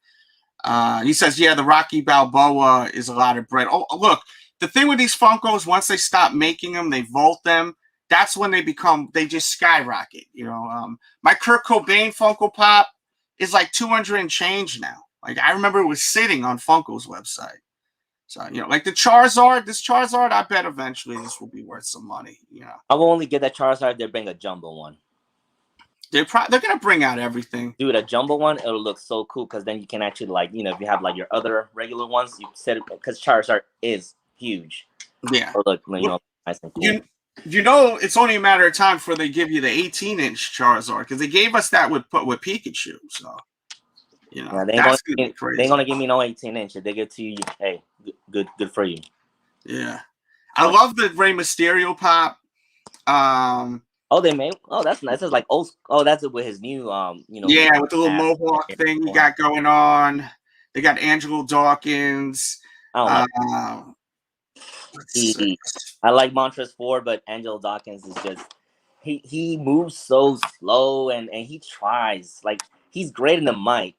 He says, yeah, the Rocky Balboa is a lot of bread. Oh, look, the thing with these Funkos, once they stop making them, they vault them. That's when they just skyrocket. You know, my Kurt Cobain Funko Pop is like 200 and change now. Like, I remember it was sitting on Funko's website. So, you know, like this Charizard, I bet eventually this will be worth some money. You know, I will only get that Charizard if they bring a jumbo one. They're gonna bring out everything. Dude, a jumbo one, it'll look so cool because then you can actually, like, you know, if you have like your other regular ones, you set it because Charizard is huge. Yeah. It'll look, you know, nice and cool. You know, it's only a matter of time before they give you the 18-inch Charizard because they gave us that with Pikachu. So, you know, yeah, that's gonna be crazy. They ain't gonna give me no 18-inch. If they give it to you, hey, good for you. Yeah, I love the Rey Mysterio pop. Oh, they made. Oh, that's nice. It's like that's it with his new you know. Yeah, with the little mohawk thing he got going on. They got Angelo Dawkins. I like Montrez Ford, but Angelo Dawkins is just he moves so slow and he tries, like, he's great in the mic,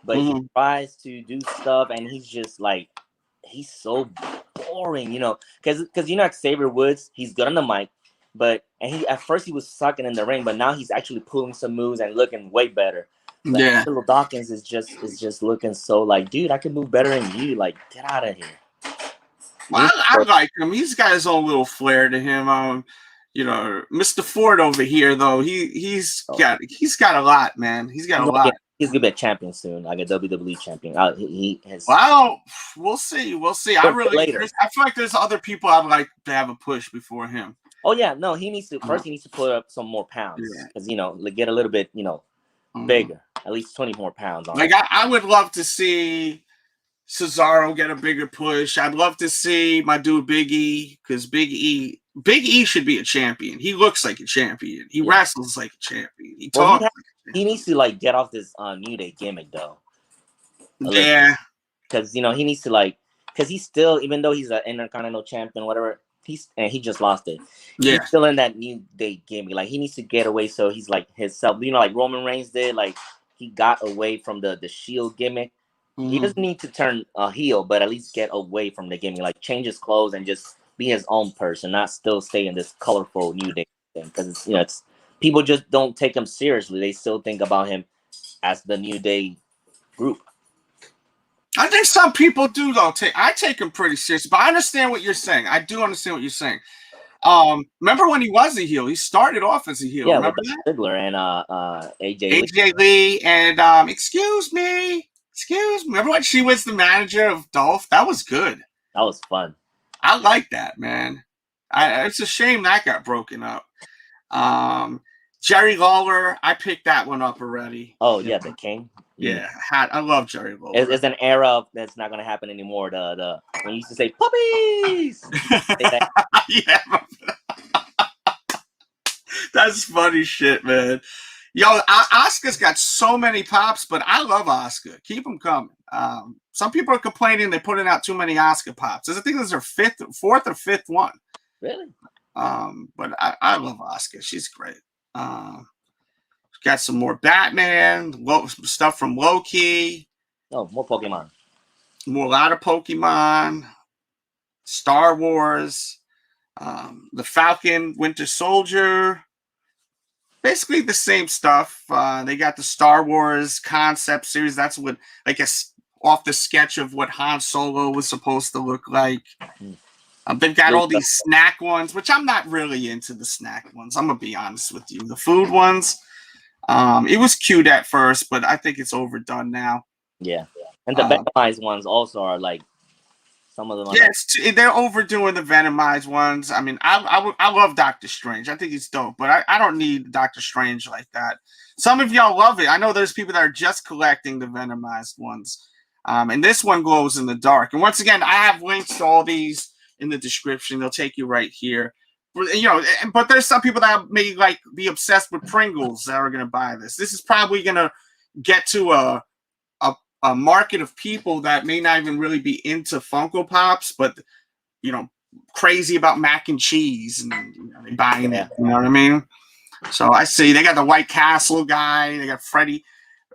but he tries to do stuff and he's just like he's so boring, you know, because you know, like Xavier Woods, he's good on the mic. But at first he was sucking in the ring, but now he's actually pulling some moves and looking way better. But yeah, little Dawkins is just looking so like, dude, I can move better than you. Like, get out of here. Well, I like him. He's got his own little flair to him. You know, Mr. Ford over here though, he's got a lot, man. He's got a lot. He's gonna be a champion soon, like a WWE champion. He has. Well, we'll see. I feel like there's other people I'd like to have a push before him. Oh yeah, no, he needs to first. He needs to put up some more pounds because you know, like, get a little bit, you know, bigger, at least 20 more pounds. Like I would love to see Cesaro get a bigger push. I'd love to see my dude Big E, because Big E should be a champion. He looks like a champion. He wrestles like a champion. He talks. He needs to like get off this New Day gimmick though. Yeah, because you know he needs to, like, because he's still, even though he's an Intercontinental champion, whatever. He just lost it. Yeah. He's still in that New Day gimmick. Like, he needs to get away so he's like himself. You know, like Roman Reigns did. Like, he got away from the Shield gimmick. He doesn't need to turn heel, but at least get away from the gimmick. Like, change his clothes and just be his own person, not still stay in this colorful New Day thing. Because you know, it's people just don't take him seriously. They still think about him as the New Day group. I think some people do though. I take him pretty serious, but I understand what you're saying. I do understand what you're saying. Remember when he was a heel? He started off as a heel. Yeah, remember with that? Ziggler and AJ Lee and excuse me. Remember when she was the manager of Dolph? That was good. That was fun. I like that, man. It's a shame that got broken up. Jerry Lawler, I picked that one up already. Oh yeah, the King. Yeah, I love Jerry Lawler. It's an era that's not gonna happen anymore. The when you used to say puppies. Yeah, that's funny shit, man. Yo, Oscar's got so many pops, but I love Oscar. Keep them coming. Some people are complaining they're putting out too many Oscar pops. I think this is their fourth or fifth one. Really? But I love Oscar. She's great. Got some more Batman, stuff from Loki. Oh, more Pokemon. A lot of Pokemon. Star Wars. The Falcon, Winter Soldier. Basically the same stuff. They got the Star Wars concept series. That's what, like, off the sketch of what Han Solo was supposed to look like. They've got all these snack ones, which I'm not really into the snack ones. I'm going to be honest with you. The food ones, it was cute at first, but I think it's overdone now. Yeah. And the Venomized ones also are, like, Some of them are yeah, they're overdoing the Venomized ones. I mean, I love Doctor Strange. I think he's dope, but I don't need Doctor Strange like that. Some of y'all love it. I know there's people that are just collecting the Venomized ones. And this one glows in the dark. And once again, I have links to all these in the description. They'll take you right here. You know, but there's some people that may like be obsessed with Pringles that are going to buy this. This is probably going to get to a market of people that may not even really be into Funko Pops, but you know, crazy about mac and cheese and you know, buying it. You know what I mean? So I see they got the White Castle guy. They got Fruity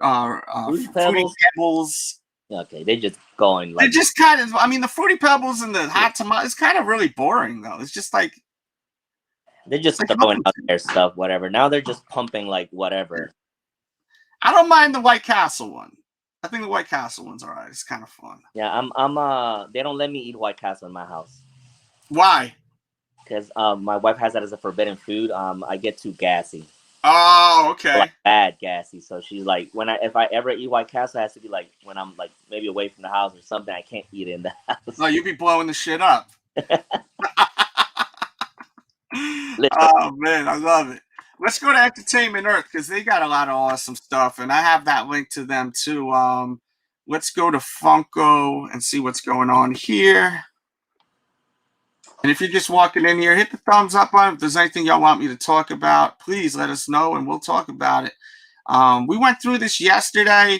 Pebbles. Okay, they just going like. They're just kind of. I mean, the Fruity Pebbles and the hot tomato is kind of really boring though. It's just like they're just throwing out their stuff, whatever. Now they're just pumping like whatever. I don't mind the White Castle one. I think the White Castle one's alright. It's kind of fun. Yeah, they don't let me eat White Castle in my house. Why? Because my wife has that as a forbidden food. I get too gassy. Oh, okay. Like bad gassy. So she's like, if I ever eat White Castle, it has to be like when I'm like maybe away from the house or something. I can't eat it in the house. No, you be blowing the shit up. Oh man, I love it. Let's go to Entertainment Earth because they got a lot of awesome stuff, and I have that link to them too. Let's go to Funko and see what's going on here. And if you're just walking in here, hit the thumbs up on it. If there's anything y'all want me to talk about, please let us know, and we'll talk about it. We went through this yesterday.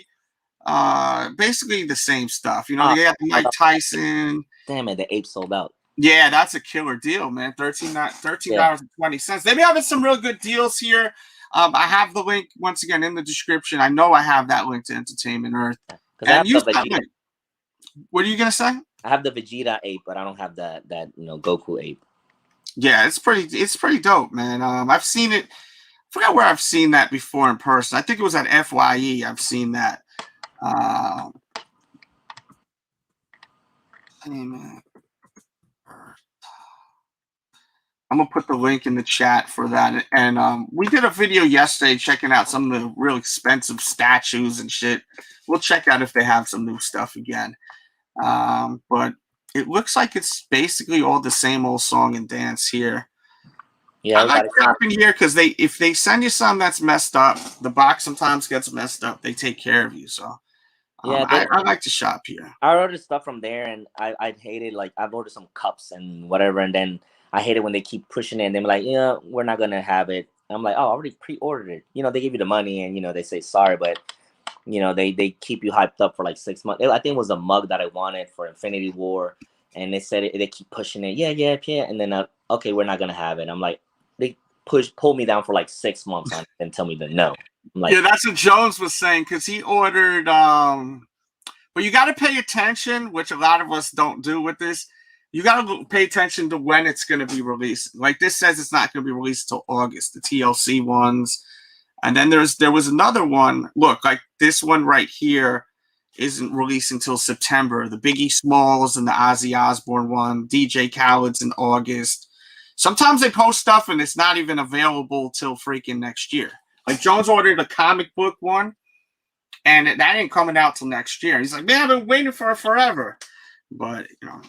Basically the same stuff. You know, they got the Mike Tyson. Damn it, the ape sold out. Yeah, that's a killer deal, man. $13.20. They be having some real good deals here. I have the link once again in the description. I know I have that link to Entertainment Earth. And use that link. What are you gonna say? I have the Vegeta ape, but I don't have that Goku ape. Yeah, it's pretty dope, man. I've seen it. I forgot where I've seen that before in person. I think it was at FYE. I've seen that. I'm gonna put the link in the chat for that. And we did a video yesterday checking out some of the real expensive statues and shit. We'll check out if they have some new stuff again. But it looks like it's basically all the same old song and dance here. Yeah, I like shopping here because if they send you something that's messed up, the box sometimes gets messed up. They take care of you. So yeah, I like to shop here. I ordered stuff from there, and I hated like I've ordered some cups and whatever, and then I hate it when they keep pushing it and they're like, yeah, we're not gonna have it. And I'm like, oh, I already pre-ordered it. You know, they give you the money and you know they say sorry, but you know they keep you hyped up for like 6 months. I think it was a mug that I wanted for Infinity War, and they said they keep pushing it. Yeah, and then okay, we're not gonna have it. I'm like, they pull me down for like 6 months on it and tell me to no. I'm like, yeah, that's what Jones was saying because he ordered. But you got to pay attention, which a lot of us don't do with this. You got to pay attention to when it's going to be released. Like this says it's not going to be released until August, the TLC ones. And then there was another one. Look, like this one right here isn't released until September. The Biggie Smalls and the Ozzy Osbourne one. DJ Khaled's in August. Sometimes they post stuff and it's not even available till freaking next year. Like Jones ordered a comic book one, and that ain't coming out till next year. He's like, man, I've been waiting for it forever. But, you know,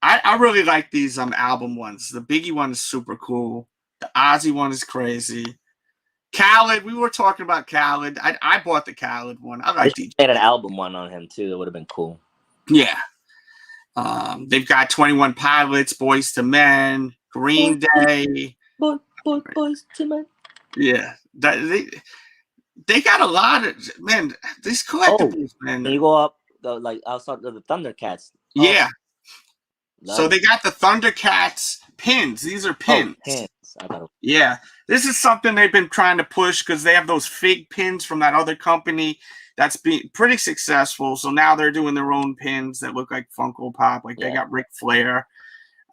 I really like these album ones. The Biggie one is super cool. The Ozzy one is crazy. Khaled, we were talking about Khaled. I bought the Khaled one. I like these. They had an album one on him, too. It would have been cool. Yeah. They've got 21 Pilots, Boys to Men, Green Day. Boys to Men. Yeah. They got a lot of, man, these collectibles, man. You go up, like, outside of the Thundercats. Yeah. So they got the Thundercats pins. These are pins. Pins. Yeah. This is something they've been trying to push because they have those fig pins from that other company that's been pretty successful. So now they're doing their own pins that look like Funko Pop. Like they got Ric Flair.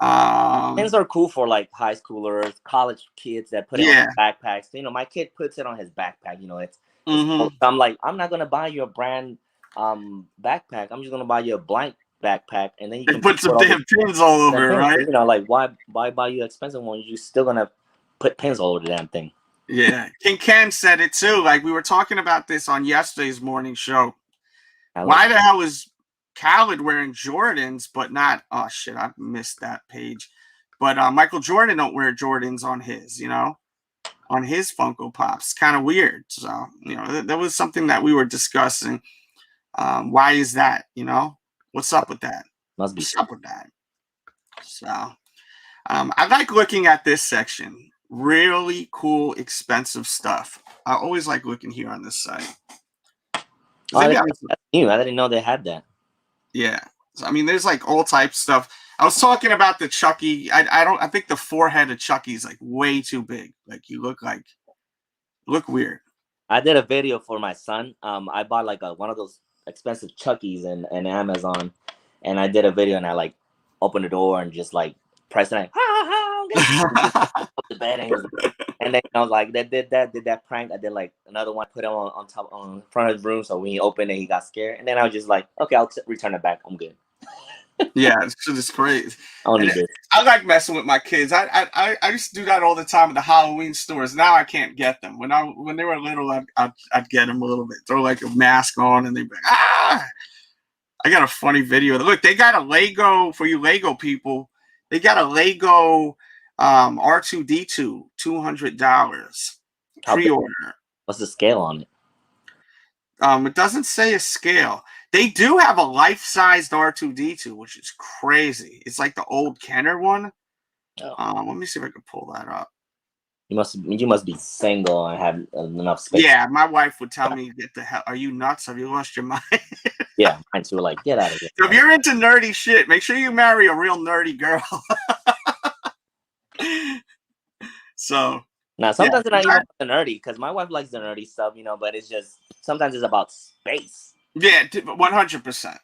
Pins are cool for like high schoolers, college kids that put it on backpacks. You know, my kid puts it on his backpack. You know, it's I'm like, I'm not gonna buy you a brand backpack. I'm just gonna buy you a blank backpack, and then you can put some damn pins all over it, right? You know, like why buy you expensive one? You're still gonna put pins all over the damn thing. Yeah, King Ken said it too. Like we were talking about this on yesterday's morning show. Why the hell is Khaled wearing Jordans, but not. Oh shit, I missed that page. But Michael Jordan don't wear Jordans on his, on his Funko Pops. Kind of weird. So that was something that we were discussing. Why is that? What's up with that? Must be what's up with that? So I like looking at this section. Really cool, expensive stuff. I always like looking here on this site. I didn't know they had that. Yeah. So, I mean, there's like all types of stuff. I was talking about the Chucky. I think the forehead of Chucky is like way too big. Like you look weird. I did a video for my son. I bought like one of those expensive Chuckies in Amazon, and I did a video and I like opened the door and just like pressed it. The bed and then I was like, did that prank. I did like another one, put him on front of his room, so when he opened it, he got scared. And then I was just like, okay, I'll return it back. I'm good. Yeah, it's crazy. I like messing with my kids. I used to do that all the time at the Halloween stores. Now I can't get them. When they were little, I'd get them a little bit. Throw like a mask on, and they'd be like, ah. I got a funny video. Look, they got a Lego for you Lego people. They got a Lego R2D2, $200 pre-order. What's the scale on it? It doesn't say a scale. They do have a life-sized R2D2, which is crazy. It's like the old Kenner one. Oh. Let me see if I can pull that up. You must be single and have enough space. Yeah, my wife would tell me, "Get the hell! Are you nuts? Have you lost your mind?" Yeah, mine too. Like, get out of here. So if you're into nerdy shit, make sure you marry a real nerdy girl. So now, sometimes it's not even the nerdy, because my wife likes the nerdy stuff, but it's just sometimes it's about space. Yeah, 100%.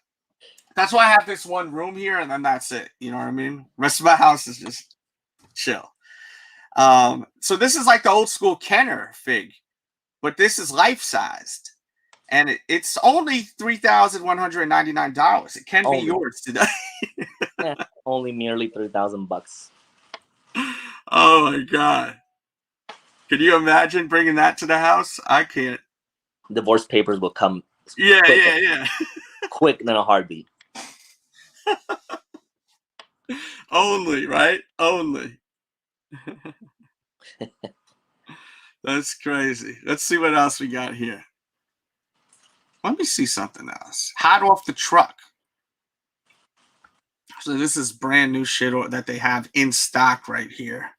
That's why I have this one room here, and then that's it. You know what I mean? The rest of my house is just chill. So this is like the old school Kenner fig, but this is life-sized. And it's only $3,199. It can be yours today. Yeah, only merely $3,000. Oh my god! Can you imagine bringing that to the house? I can't. Divorce papers will come. Yeah. Quick than a heartbeat. Only, right? Only. That's crazy. Let's see what else we got here. Let me see something else. Hot off the truck. So this is brand new shit that they have in stock right here.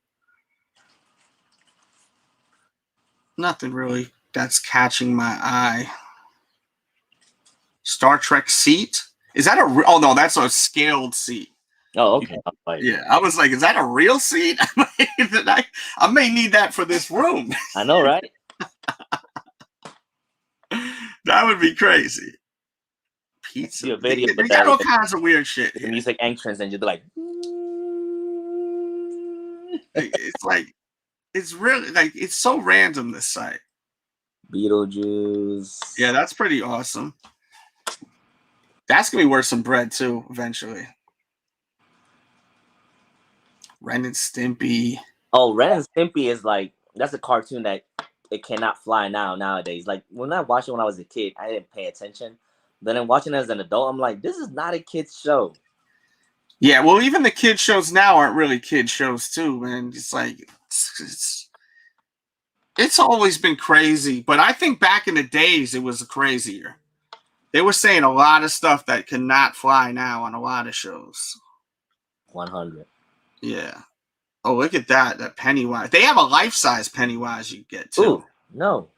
Nothing really that's catching my eye. Star Trek seat? Is that a? Oh no, that's a scaled seat. Oh, okay. Yeah, I was like, is that a real seat? I may need that for this room. I know, right? That would be crazy. Pizza. They got all kinds of weird shit. The music entrance, and you'd be like, it's like, it's really like, it's so random, this site. Beetlejuice. Yeah, that's pretty awesome. That's gonna be worth some bread too, eventually. Ren and Stimpy. Oh, Ren and Stimpy is like, that's a cartoon that it cannot fly nowadays. Like when I watched it when I was a kid, I didn't pay attention. Then I'm watching it as an adult, I'm like, this is not a kid's show. Yeah, well, even the kid shows now aren't really kid shows too, man. It's like it's always been crazy, but I think back in the days it was crazier. They were saying a lot of stuff that cannot fly now on a lot of shows. 100. Yeah. Oh, look at that. That Pennywise. They have a life-size Pennywise you get too. Ooh, no.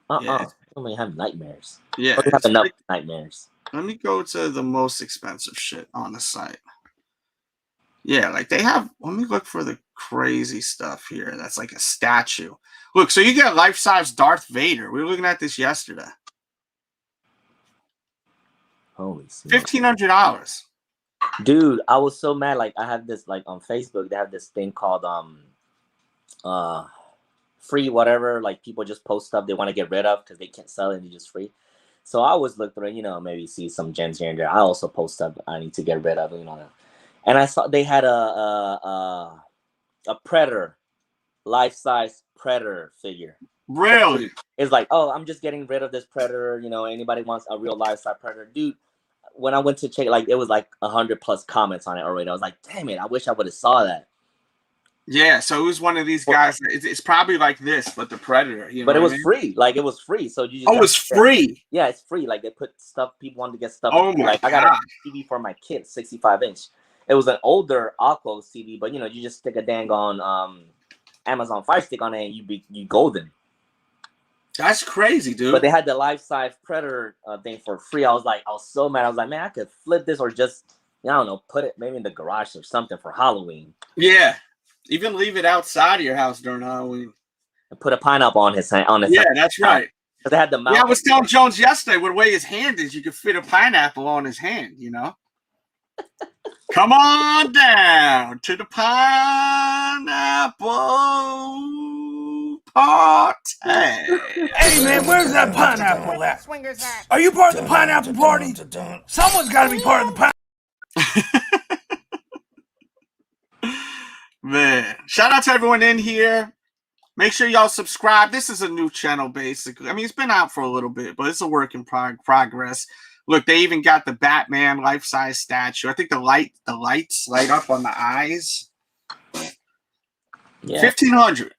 Yeah. I only have nightmares. Yeah. I have enough nightmares. Let me go to the most expensive shit on the site. Yeah, like they have. Let me look for the crazy stuff here. That's like a statue. Look, so you get a life-size Darth Vader. We were looking at this yesterday. Holy $1,500. Dude, I was so mad. Like I have this, like on Facebook, they have this thing called free whatever. Like people just post stuff they want to get rid of because they can't sell it and it's just free. So I always look through, maybe see some gems here and there. I also post stuff I need to get rid of, And I saw they had a Predator, life-size Predator figure. Really? It's like, oh, I'm just getting rid of this Predator. Anybody wants a real life-size Predator, dude? when I went to check, like it was like 100+ comments on it already. I was like, damn it, I wish I would have saw that. Yeah, so it was one of these guys. It's probably like this, but the Predator. You know but it was I mean? free. Like it was free. So you just it's free. Yeah, it's free. Like they put stuff. People wanted to get stuff. Oh my like God. I got a TV for my kid, 65-inch. It was an older Aquos TV, but you know, you just stick a dang on Amazon Fire Stick on it, and you golden. That's crazy, dude. But they had the life-size Predator thing for free. I was so mad. I was like, man, I could flip this or just, I don't know, put it maybe in the garage or something for Halloween. Yeah, even leave it outside of your house during Halloween. And put a pineapple on his hand. Yeah, that's right. Because they had the mouth. Yeah, I was telling Jones yesterday, with the way his hand is, you could fit a pineapple on his hand. You know. Come on down to the pineapple party. Hey man, where's that pineapple at? Are you part of the pineapple party? Someone's got to be part of the pineapple. Man, shout out to everyone in here. Make sure y'all subscribe. This is a new channel, basically. I mean, it's been out for a little bit, but it's a work in progress. Look, they even got the Batman life-size statue. I think the lights light up on the eyes. Yeah. 1,500.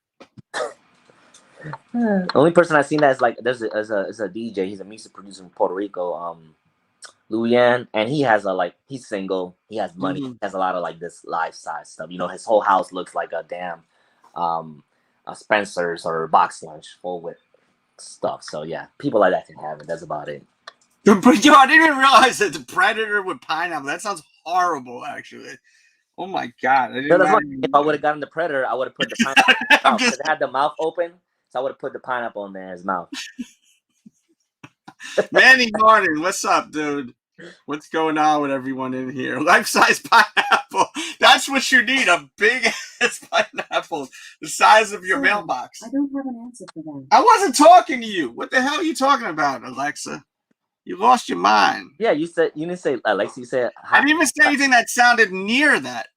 The only person I've seen that is like there's a DJ. He's a music producer from Puerto Rico, Luyan, and he has he's single. He has money. He has a lot of like this life-size stuff. You know, his whole house looks like a damn Spencer's or box lunch full with stuff. So yeah, people like that can have it. That's about it. But yo, I didn't even realize that the Predator with pineapple. That sounds horrible, actually. Oh my God! If I would have gotten the Predator, I would have put the pineapple. Because it had the mouth open, so I would have put the pineapple in his mouth. Manny Martin, what's up, dude? What's going on with everyone in here? Life-size pineapple. That's what you need, a big-ass pineapple the size of your mailbox. I don't have an answer for that. I wasn't talking to you. What the hell are you talking about, Alexa? You lost your mind. Yeah, you didn't say Alexa. You said I didn't even say anything that sounded near that.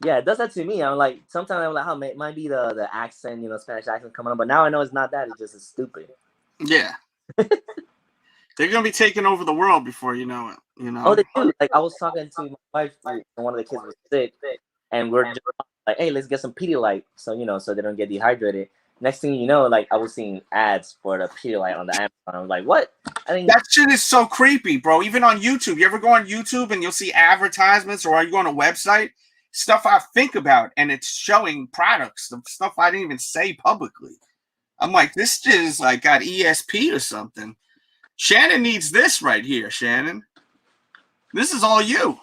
Yeah, it does that to me. I'm like, sometimes I'm like, oh, it might be the accent, you know, Spanish accent coming on, but now I know it's not that. It's just stupid. Yeah. They're gonna be taking over the world before you know it. You know. Oh, they do. Like I was talking to my wife, and one of the kids was sick, and we're just like, hey, let's get some Pedialyte, so you know, so they don't get dehydrated. Next thing you know, like I was seeing ads for the Pedialyte on the Amazon. I was like, what? That shit is so creepy, bro. Even on YouTube, you ever go on YouTube and you'll see advertisements, or you go on a website, stuff I think about, and it's showing products, the stuff I didn't even say publicly. I'm like, this shit is like got ESP or something. Shannon needs this right here, Shannon. This is all you.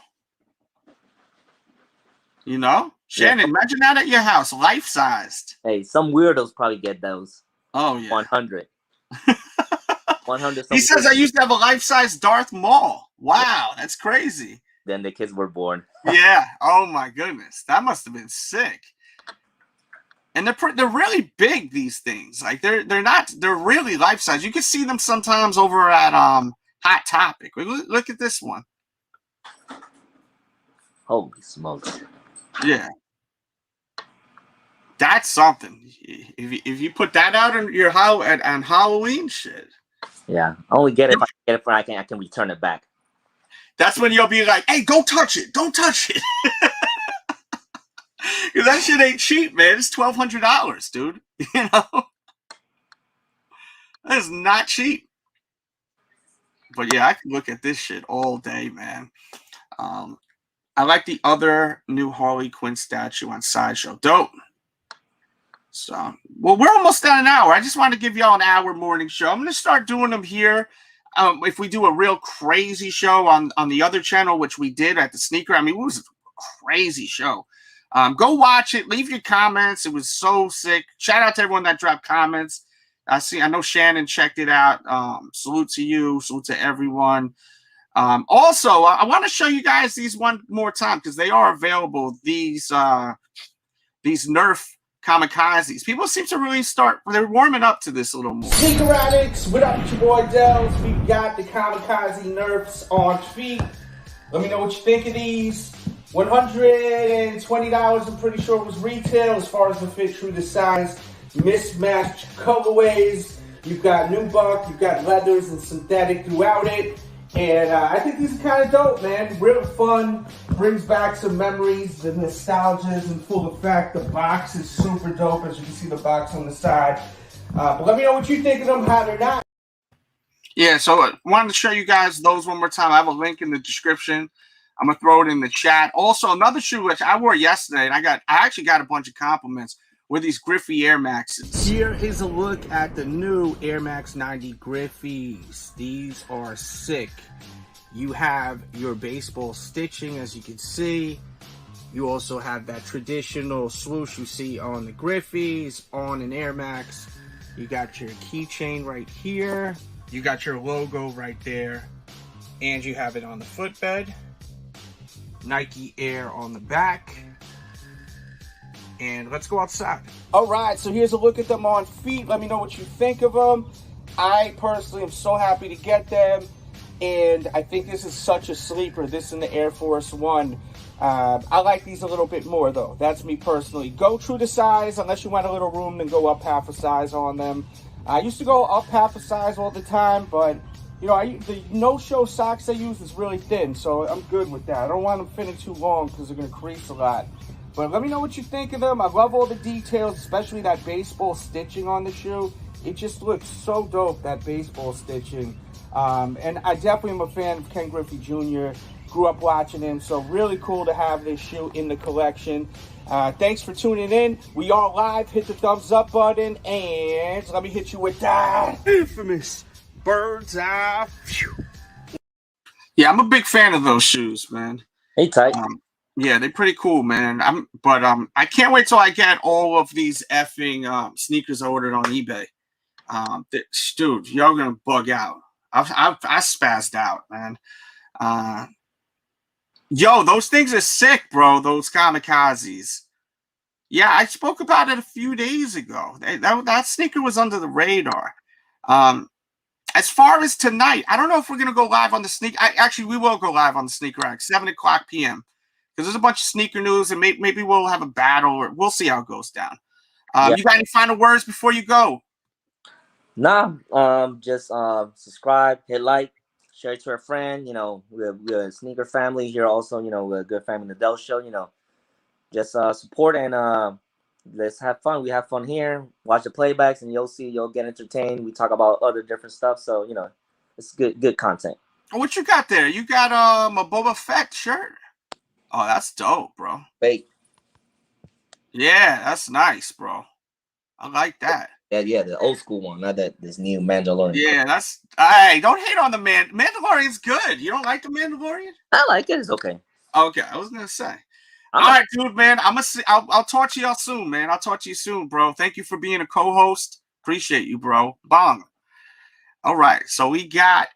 You know? Shannon, imagine that at your house, life-sized. Hey, some weirdos probably get those. Oh, yeah. 100. 100. He says, I used to have a life-size Darth Maul. Wow, that's crazy. Then the kids were born. Yeah. Oh, my goodness. That must have been sick. And they're really big, these things. Like they're really life size. You can see them sometimes over at Hot Topic. Look at this one. Holy smokes! Yeah, that's something. If you put that out on your on Halloween, shit. Yeah, I only get it if I get it for I can return it back. That's when you'll be like, hey, don't touch it, don't touch it. Because that shit ain't cheap, man. It's $1,200, dude. You know? That is not cheap. But yeah, I can look at this shit all day, man. I like the other new Harley Quinn statue on Sideshow. Dope. So, well, we're almost at an hour. I just want to give y'all an hour morning show. I'm going to start doing them here. If we do a real crazy show on the other channel, which we did at the Sneaker, I mean, it was a crazy show. Go watch it. Leave your comments. It was so sick. Shout out to everyone that dropped comments. I know Shannon checked it out. Salute to you. Salute to everyone. Also, I want to show you guys these one more time because they are available. These Nerf Kamikazes. People seem to really they're warming up to this a little more. Sneaker addicts, what up with your boy Delz? We've got the Kamikaze Nerfs on feet. Let me know what you think of these. $120, I'm pretty sure it was retail as far as the fit, true to size. Mismatched colorways. You've got nubuck, you've got leathers and synthetic throughout it. And I think these are kind of dope, man. Real fun. Brings back some memories. The nostalgia is in full effect. The box is super dope, as you can see the box on the side. But let me know what you think of them, how they're not. Yeah, so I wanted to show you guys those one more time. I have a link in the description. I'm gonna throw it in the chat. Also, another shoe which I wore yesterday, and I actually got a bunch of compliments, were these Griffey Air Maxes. Here is a look at the new Air Max 90 Griffies. These are sick. You have your baseball stitching, as you can see. You also have that traditional swoosh you see on the Griffies, on an Air Max. You got your keychain right here. You got your logo right there. And you have it on the footbed. Nike Air on the back. And let's go outside. All right, so here's a look at them on feet. Let me know what you think of them. I personally am so happy to get them. And I think this is such a sleeper, this and the Air Force One. I like these a little bit more, though. That's me personally. Go true to size. Unless you want a little room, then go up half a size on them. I used to go up half a size all the time, but, you know, the no-show socks I use is really thin, so I'm good with that. I don't want them fitting too long because they're going to crease a lot. But let me know what you think of them. I love all the details, especially that baseball stitching on the shoe. It just looks so dope, that baseball stitching. And I definitely am a fan of Ken Griffey Jr. Grew up watching him, so really cool to have this shoe in the collection. Thanks for tuning in. We are live. Hit the thumbs up button, and let me hit you with that infamous bird's eye view. Yeah, I'm a big fan of those shoes, man. Hey, Ty. Yeah, they're pretty cool, man. I can't wait till I get all of these effing sneakers ordered on eBay. Dude, y'all gonna bug out. I spazzed out, man. Yo, those things are sick, bro. Those Kamikazes. Yeah, I spoke about it a few days ago. That sneaker was under the radar. As far as tonight, I don't know if we're gonna go live on the sneak. Actually, we will go live on the Sneaker Rack, 7:00 p.m. Because there's a bunch of sneaker news, and maybe we'll have a battle, or we'll see how it goes down. You got any final words before you go? Nah, just subscribe, hit like, share it to a friend. You know, we're a sneaker family here. Also, you know, we're a good family in the Delz show. You know, just support and let's have fun. We have fun here. Watch the playbacks, and you'll get entertained. We talk about other different stuff. So you know, it's good content. What you got there? You got a Boba Fett shirt. Oh, that's dope, bro. Wait. Yeah, that's nice, bro. I like that. Yeah, the old school one, not this new Mandalorian. Yeah, that's. Hey, don't hate on the Mandalorian's good. You don't like the Mandalorian? I like it. It's okay. Okay, I was gonna say. All right, dude, man. I'll talk to y'all soon, man. I'll talk to you soon, bro. Thank you for being a co-host. Appreciate you, bro. Bong. All right, so we got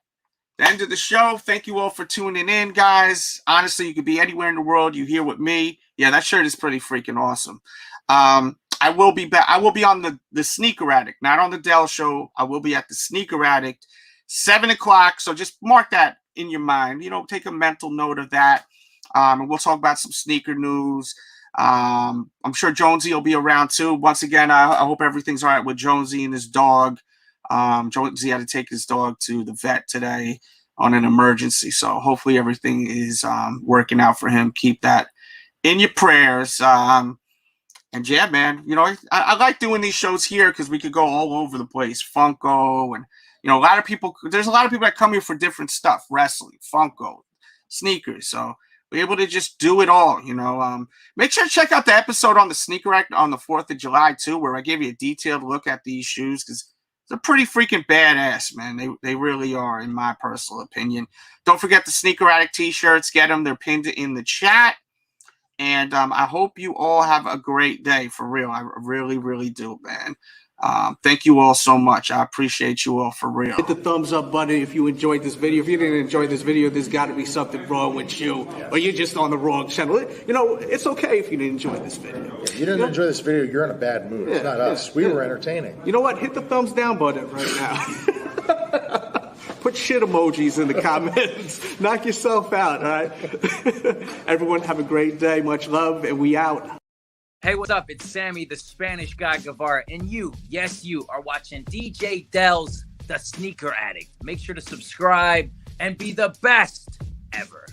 the end of the show. Thank you all for tuning in, guys. Honestly, you could be anywhere in the world. You here with me. Yeah, that shirt is pretty freaking awesome. I will be back. I will be on the Sneaker Addict, not on the Delz show. I will be at the Sneaker Addict, 7:00. So just mark that in your mind. You know, take a mental note of that. And we'll talk about some sneaker news. I'm sure Jonesy will be around too. Once again, I hope everything's all right with Jonesy and his dog. Jonesy had to take his dog to the vet today on an emergency. So hopefully everything is working out for him. Keep that in your prayers. And yeah, man, you know, I like doing these shows here because we could go all over the place. Funko and, you know, there's a lot of people that come here for different stuff. Wrestling, Funko, sneakers. So we're able to just do it all, you know. Make sure to check out the episode on the Sneaker Act on the 4th of July, too, where I gave you a detailed look at these shoes because they're pretty freaking badass, man. They really are, in my personal opinion. Don't forget the Sneaker Addict t-shirts. Get them. They're pinned in the chat. And I hope you all have a great day, for real. I really, really do, man. Thank you all so much. I appreciate you all, for real. Hit the thumbs up button if you enjoyed this video. If you didn't enjoy this video, there's got to be something wrong with you, or you're just on the wrong channel. You know, it's okay if you didn't enjoy this video. If you didn't enjoy this video, you're in a bad mood. It's not us. We were entertaining. You know what? Hit the thumbs down button right now. Put shit emojis in the comments. Knock yourself out, all right? Everyone have a great day. Much love, and we out. Hey, what's up? It's Sammy, the Spanish guy Guevara, and you, yes, you are watching DJ Delz, the Sneaker Addict. Make sure to subscribe, and be the best ever.